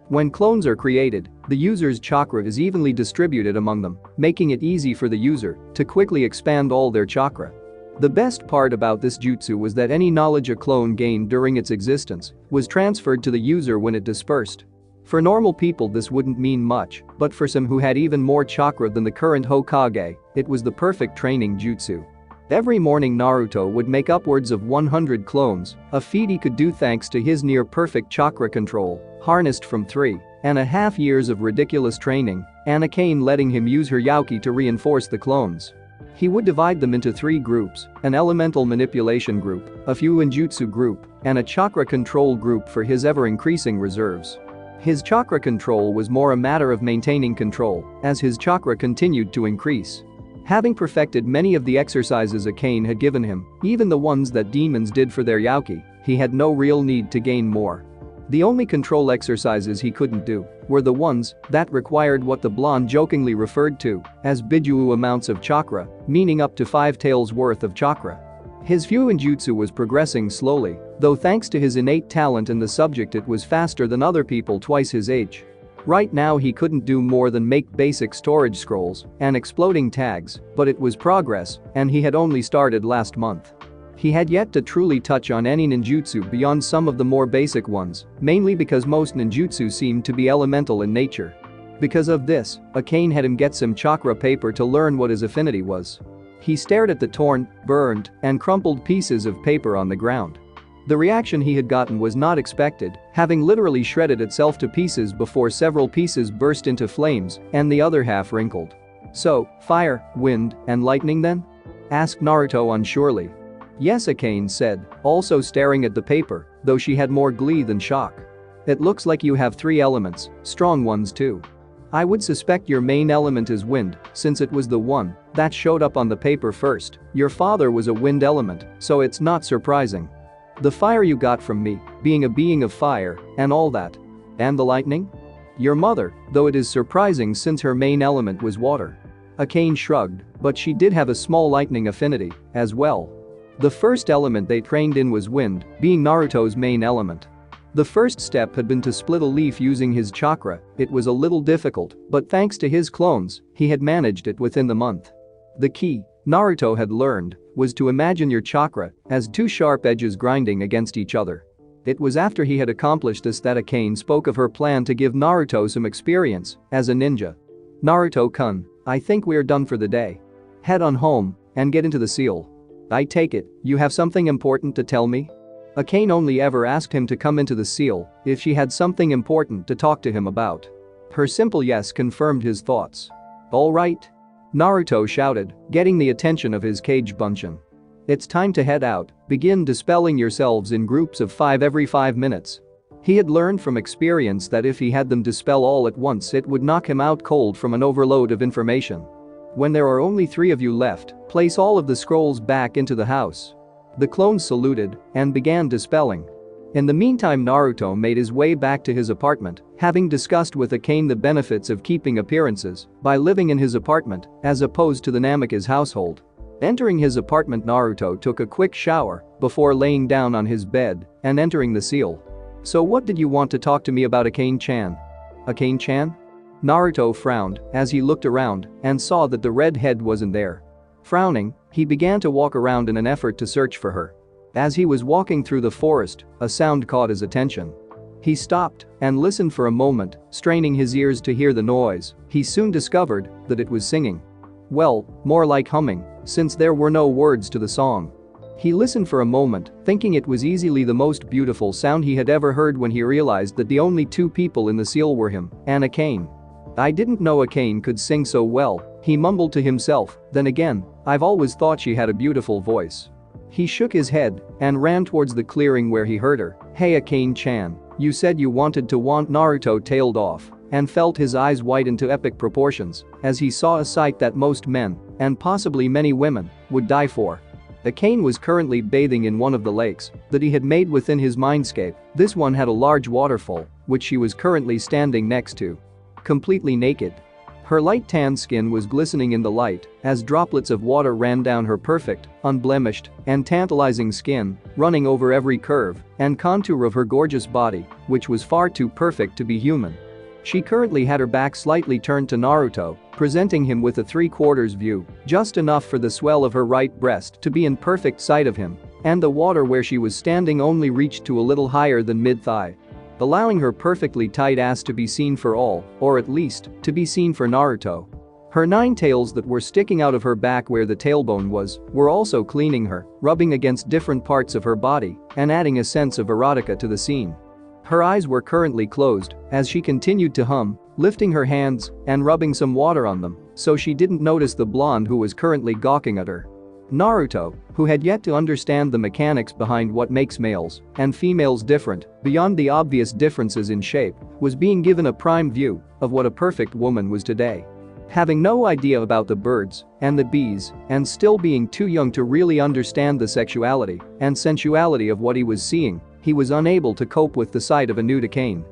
When clones are created, the user's chakra is evenly distributed among them, making it easy for the user to quickly expand all their chakra. The best part about this jutsu was that any knowledge a clone gained during its existence was transferred to the user when it dispersed. For normal people this wouldn't mean much, but for some who had even more chakra than the current Hokage, it was the perfect training jutsu. Every morning Naruto would make upwards of 100 clones, a feat he could do thanks to his near-perfect chakra control, harnessed from 3.5 years of ridiculous training, and Akane letting him use her Yokai to reinforce the clones. He would divide them into 3 groups, an elemental manipulation group, a Fuinjutsu group, and a chakra control group for his ever-increasing reserves. His chakra control was more a matter of maintaining control as his chakra continued to increase. Having perfected many of the exercises Akane had given him, even the ones that demons did for their Yokai, he had no real need to gain more. The only control exercises he couldn't do were the ones that required what the blonde jokingly referred to as Bijuu amounts of chakra, meaning up to 5 taels worth of chakra. His Fuinjutsu was progressing slowly, though thanks to his innate talent in the subject it was faster than other people twice his age. Right now he couldn't do more than make basic storage scrolls and exploding tags, but it was progress, and he had only started last month. He had yet to truly touch on any ninjutsu beyond some of the more basic ones, mainly because most ninjutsu seemed to be elemental in nature. Because of this, Akane had him get some chakra paper to learn what his affinity was. He stared at the torn, burned, and crumpled pieces of paper on the ground. The reaction he had gotten was not expected, having literally shredded itself to pieces before several pieces burst into flames and the other half wrinkled. "So, fire, wind, and lightning then?" asked Naruto unsurely. "Yes," Akane said, also staring at the paper, though she had more glee than shock. "It looks like you have 3 elements, strong ones too. I would suspect your main element is wind, since it was the one that showed up on the paper first. Your father was a wind element, so it's not surprising. The fire you got from me, being a being of fire, and all that. And the lightning? Your mother, though it is surprising since her main element was water." Akane shrugged, but she did have a small lightning affinity, as well. The first element they trained in was wind, being Naruto's main element. The first step had been to split a leaf using his chakra. It was a little difficult, but thanks to his clones, he had managed it within the month. The key, Naruto had learned, was to imagine your chakra as 2 sharp edges grinding against each other. It was after he had accomplished this that Akane spoke of her plan to give Naruto some experience as a ninja. "Naruto-kun, I think we're done for the day. Head on home and get into the seal. I take it, you have something important to tell me?" Akane only ever asked him to come into the seal if she had something important to talk to him about. Her simple yes confirmed his thoughts. "All right. Naruto shouted, getting the attention of his cage bunshin. It's time to head out, begin dispelling yourselves in groups of 5 every 5 minutes. He had learned from experience that if he had them dispel all at once it would knock him out cold from an overload of information. When there are only 3 of you left, place all of the scrolls back into the house. The clones saluted and began dispelling. In the meantime, Naruto made his way back to his apartment, having discussed with Akane the benefits of keeping appearances by living in his apartment as opposed to the Namikaze household. Entering his apartment, Naruto took a quick shower before laying down on his bed and entering the seal. So what did you want to talk to me about, Akane-chan? Akane-chan? Naruto frowned as he looked around and saw that the redhead wasn't there. Frowning, he began to walk around in an effort to search for her. As he was walking through the forest, a sound caught his attention. He stopped and listened for a moment, straining his ears to hear the noise. He soon discovered that it was singing. Well, more like humming, since there were no words to the song. He listened for a moment, thinking it was easily the most beautiful sound he had ever heard when he realized that the only 2 people in the seal were him and Akane. I didn't know Akane could sing so well, he mumbled to himself. Then again, I've always thought she had a beautiful voice. He shook his head and ran towards the clearing where he heard her. Hey Akane-chan, you said you wanted to want. Naruto tailed off and felt his eyes widen to epic proportions as he saw a sight that most men, and possibly many women, would die for. Akane was currently bathing in one of the lakes that he had made within his mindscape. This one had a large waterfall, which she was currently standing next to. Completely naked. Her light tan skin was glistening in the light as droplets of water ran down her perfect, unblemished, and tantalizing skin, running over every curve and contour of her gorgeous body, which was far too perfect to be human. She currently had her back slightly turned to Naruto, presenting him with a 3/4 view, just enough for the swell of her right breast to be in perfect sight of him, and the water where she was standing only reached to a little higher than mid-thigh, allowing her perfectly tight ass to be seen for all, or at least, to be seen for Naruto. Her 9 tails that were sticking out of her back where the tailbone was were also cleaning her, rubbing against different parts of her body and adding a sense of erotica to the scene. Her eyes were currently closed as she continued to hum, lifting her hands and rubbing some water on them so she didn't notice the blonde who was currently gawking at her. Naruto, who had yet to understand the mechanics behind what makes males and females different beyond the obvious differences in shape, was being given a prime view of what a perfect woman was today. Having no idea about the birds and the bees and still being too young to really understand the sexuality and sensuality of what he was seeing, he was unable to cope with the sight of a nude Akane.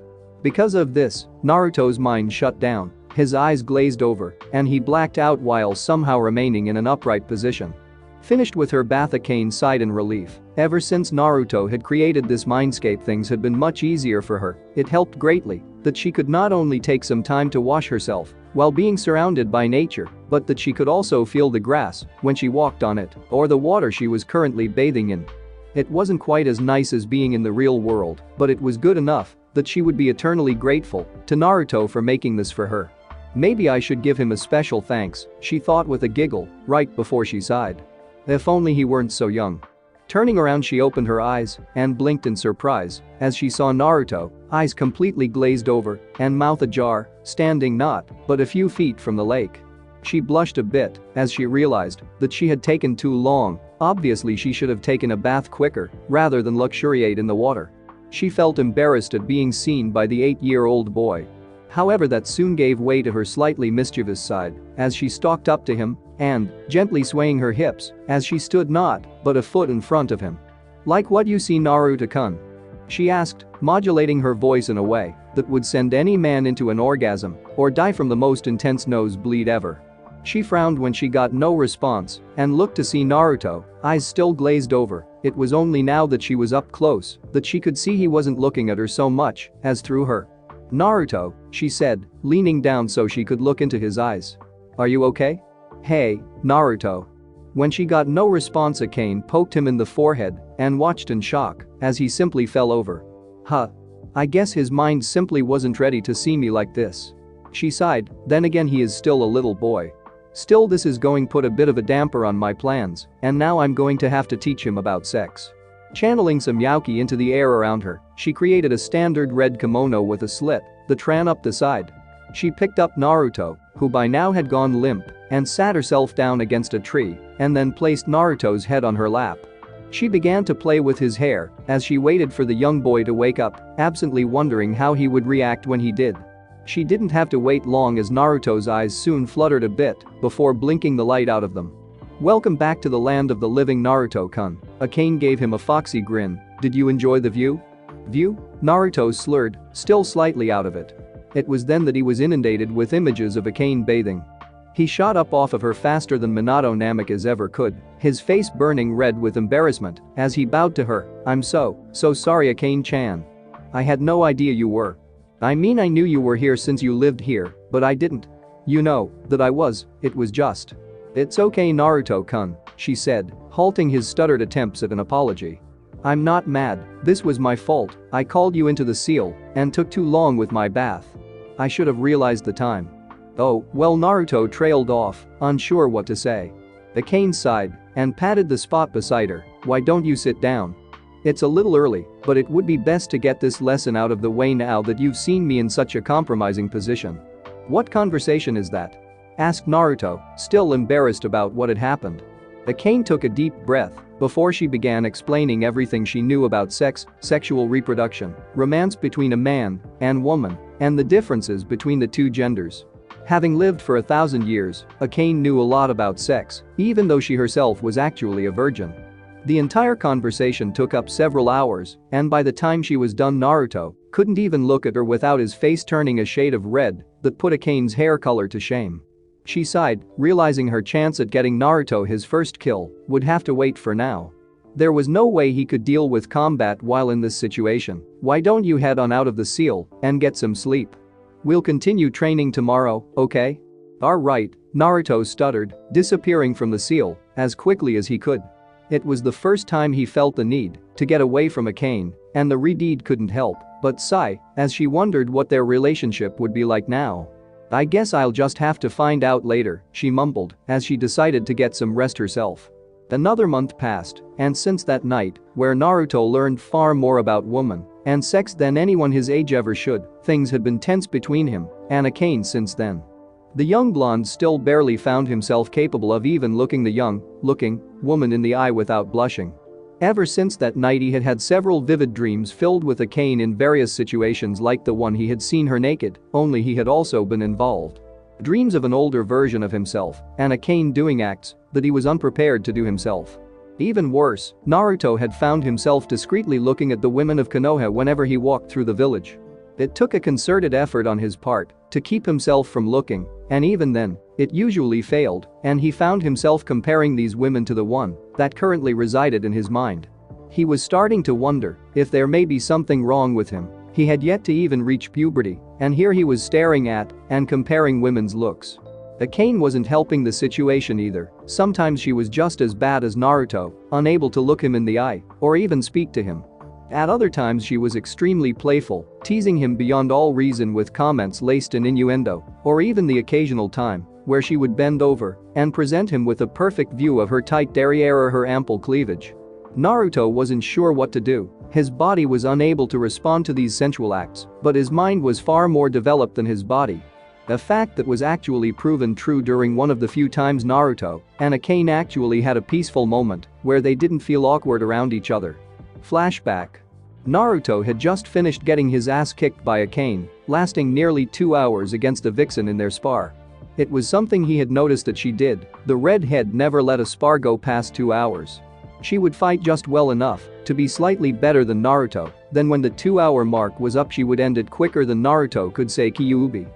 Because of this, Naruto's mind shut down, his eyes glazed over, and he blacked out while somehow remaining in an upright position. Finished with her bath, Akane sighed in relief. Ever since Naruto had created this mindscape, things had been much easier for her. It helped greatly that she could not only take some time to wash herself while being surrounded by nature, but that she could also feel the grass when she walked on it or the water she was currently bathing in. It wasn't quite as nice as being in the real world, but it was good enough that she would be eternally grateful to Naruto for making this for her. Maybe I should give him a special thanks, she thought with a giggle right before she sighed. If only he weren't so young. Turning around, she opened her eyes and blinked in surprise as she saw Naruto, eyes completely glazed over and mouth ajar, standing not but a few feet from the lake. She blushed a bit as she realized that she had taken too long. Obviously she should have taken a bath quicker rather than luxuriate in the water. She felt embarrassed at being seen by the 8-year-old boy. However, that soon gave way to her slightly mischievous side as she stalked up to him and, gently swaying her hips as she stood not but a foot in front of him. Like what you see, Naruto-kun? She asked, modulating her voice in a way that would send any man into an orgasm or die from the most intense nosebleed ever. She frowned when she got no response and looked to see Naruto, eyes still glazed over. It was only now that she was up close that she could see he wasn't looking at her so much as through her. Naruto, she said, leaning down so she could look into his eyes. Are you okay? Hey, Naruto. When she got no response, Akane poked him in the forehead and watched in shock as he simply fell over. Huh. I guess his mind simply wasn't ready to see me like this. She sighed, then again he is still a little boy. Still, this is going put a bit of a damper on my plans, and now I'm going to have to teach him about sex. Channeling some yaoi into the air around her, she created a standard red kimono with a slit that ran up the side. She picked up Naruto, who by now had gone limp, and sat herself down against a tree and then placed Naruto's head on her lap. She began to play with his hair as she waited for the young boy to wake up, absently wondering how he would react when he did. She didn't have to wait long as Naruto's eyes soon fluttered a bit before blinking the light out of them. "Welcome back to the land of the living, Naruto-kun." Akane gave him a foxy grin. "Did you enjoy the view?" "View?" Naruto slurred, still slightly out of it. It was then that he was inundated with images of Akane bathing. He shot up off of her faster than Minato Namikaze ever could, his face burning red with embarrassment as he bowed to her. "I'm so sorry, Akane-chan. I had no idea you were. I mean, I knew you were here since you lived here, but I didn't. You know that I was, it was just." "It's okay, Naruto-kun," she said, halting his stuttered attempts at an apology. "I'm not mad, this was my fault. I called you into the seal and took too long with my bath. I should have realized the time." "Oh, well," Naruto trailed off, unsure what to say. Akane sighed and patted the spot beside her. "Why don't you sit down? It's a little early, but it would be best to get this lesson out of the way now that you've seen me in such a compromising position." "What conversation is that?" asked Naruto, still embarrassed about what had happened. Akane took a deep breath before she began explaining everything she knew about sex, sexual reproduction, romance between a man and woman, and the differences between the two genders. Having lived for 1,000 years, Akane knew a lot about sex, even though she herself was actually a virgin. The entire conversation took up several hours, and by the time she was done, Naruto couldn't even look at her without his face turning a shade of red that put Akane's hair color to shame. She sighed, realizing her chance at getting Naruto his first kill would have to wait for now. There was no way he could deal with combat while in this situation. "Why don't you head on out of the seal and get some sleep? We'll continue training tomorrow, okay?" "Alright," Naruto stuttered, disappearing from the seal as quickly as he could. It was the first time he felt the need to get away from Akane, and the Redeed couldn't help but sigh as she wondered what their relationship would be like now. "I guess I'll just have to find out later," she mumbled as she decided to get some rest herself. Another month passed, and since that night, where Naruto learned far more about woman and sex than anyone his age ever should, things had been tense between him and Akane since then. The young blonde still barely found himself capable of even looking the young-looking woman in the eye without blushing. Ever since that night, he had had several vivid dreams filled with Akane in various situations like the one he had seen her naked, only he had also been involved. Dreams of an older version of himself and Akane doing acts that he was unprepared to do himself. Even worse, Naruto had found himself discreetly looking at the women of Konoha whenever he walked through the village. It took a concerted effort on his part to keep himself from looking, and even then, it usually failed, and he found himself comparing these women to the one that currently resided in his mind. He was starting to wonder if there may be something wrong with him. He had yet to even reach puberty, and here he was staring at and comparing women's looks. Akane wasn't helping the situation either. Sometimes she was just as bad as Naruto, unable to look him in the eye or even speak to him. At other times she was extremely playful, teasing him beyond all reason with comments laced in innuendo, or even the occasional time where she would bend over and present him with a perfect view of her tight derriere or her ample cleavage. Naruto wasn't sure what to do. His body was unable to respond to these sensual acts, but his mind was far more developed than his body. A fact that was actually proven true during one of the few times Naruto and Akane actually had a peaceful moment where they didn't feel awkward around each other. Flashback. Naruto had just finished getting his ass kicked by Akane, lasting nearly 2 hours against a vixen in their spar. It was something he had noticed that she did. The redhead never let a spar go past 2 hours. She would fight just well enough to be slightly better than Naruto, then when the 2-hour mark was up she would end it quicker than Naruto could say Kyuubi.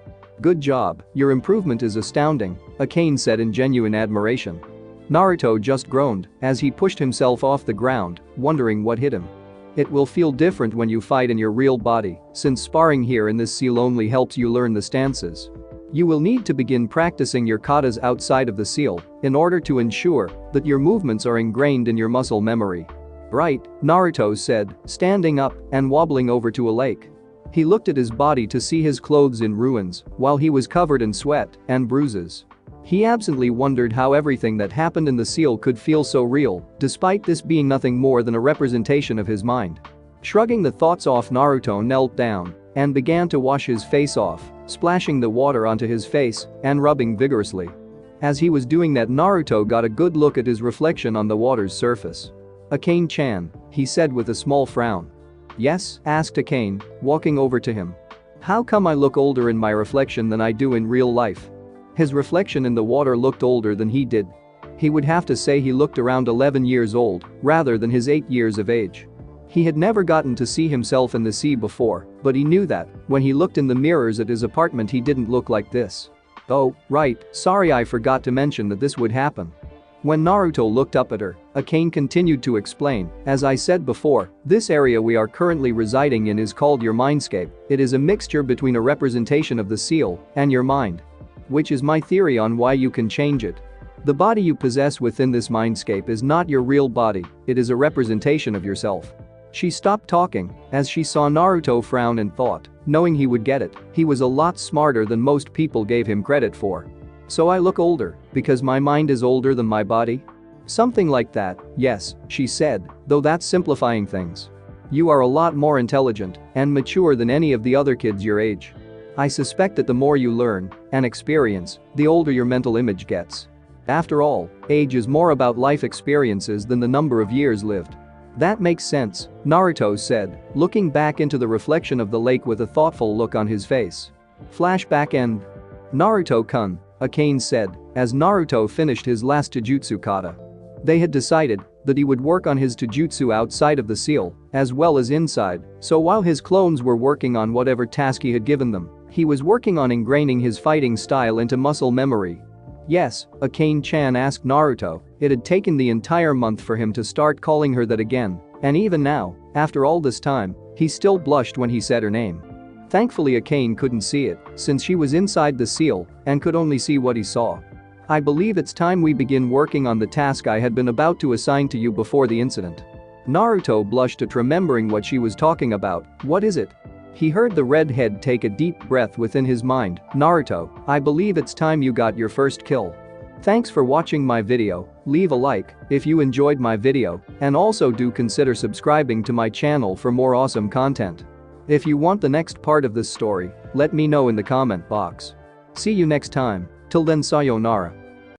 "Good job, your improvement is astounding," Akane said in genuine admiration. Naruto just groaned as he pushed himself off the ground, wondering what hit him. "It will feel different when you fight in your real body, since sparring here in this seal only helps you learn the stances. You will need to begin practicing your katas outside of the seal in order to ensure that your movements are ingrained in your muscle memory." "Right," Naruto said, standing up and wobbling over to a lake. He looked at his body to see his clothes in ruins while he was covered in sweat and bruises. He absently wondered how everything that happened in the seal could feel so real, despite this being nothing more than a representation of his mind. Shrugging the thoughts off, Naruto knelt down and began to wash his face off, splashing the water onto his face and rubbing vigorously. As he was doing that, Naruto got a good look at his reflection on the water's surface. "Akane-chan," he said with a small frown. "Yes?" asked Akane, walking over to him. "How come I look older in my reflection than I do in real life?" His reflection in the water looked older than he did. He would have to say he looked around 11 years old rather than his 8 years of age. He had never gotten to see himself in the sea before, but he knew that when he looked in the mirrors at his apartment he didn't look like this. "Oh, right, sorry, I forgot to mention that this would happen." When Naruto looked up at her, Akane continued to explain, "As I said before, this area we are currently residing in is called your mindscape. It is a mixture between a representation of the seal and your mind. Which is my theory on why you can change it. The body you possess within this mindscape is not your real body, it is a representation of yourself." She stopped talking as she saw Naruto frown and thought, knowing he would get it, he was a lot smarter than most people gave him credit for. "So I look older because my mind is older than my body?" "Something like that, yes," she said, though that's simplifying things. "You are a lot more intelligent and mature than any of the other kids your age. I suspect that the more you learn and experience, the older your mental image gets. After all, age is more about life experiences than the number of years lived." "That makes sense," Naruto said, looking back into the reflection of the lake with a thoughtful look on his face. Flashback end. "Naruto-kun," Akane said, as Naruto finished his last Tajutsu kata. They had decided that he would work on his Tajutsu outside of the seal, as well as inside, so while his clones were working on whatever task he had given them, he was working on ingraining his fighting style into muscle memory. "Yes?" Akane-chan asked Naruto. It had taken the entire month for him to start calling her that again, and even now, after all this time, he still blushed when he said her name. Thankfully Akane couldn't see it, since she was inside the seal and could only see what he saw. "I believe it's time we begin working on the task I had been about to assign to you before the incident." Naruto blushed at remembering what she was talking about. "What is it?" He heard the redhead take a deep breath within his mind. "Naruto, I believe it's time you got your first kill." Thanks for watching my video, leave a like if you enjoyed my video and also do consider subscribing to my channel for more awesome content. If you want the next part of this story, let me know in the comment box. See you next time, till then sayonara.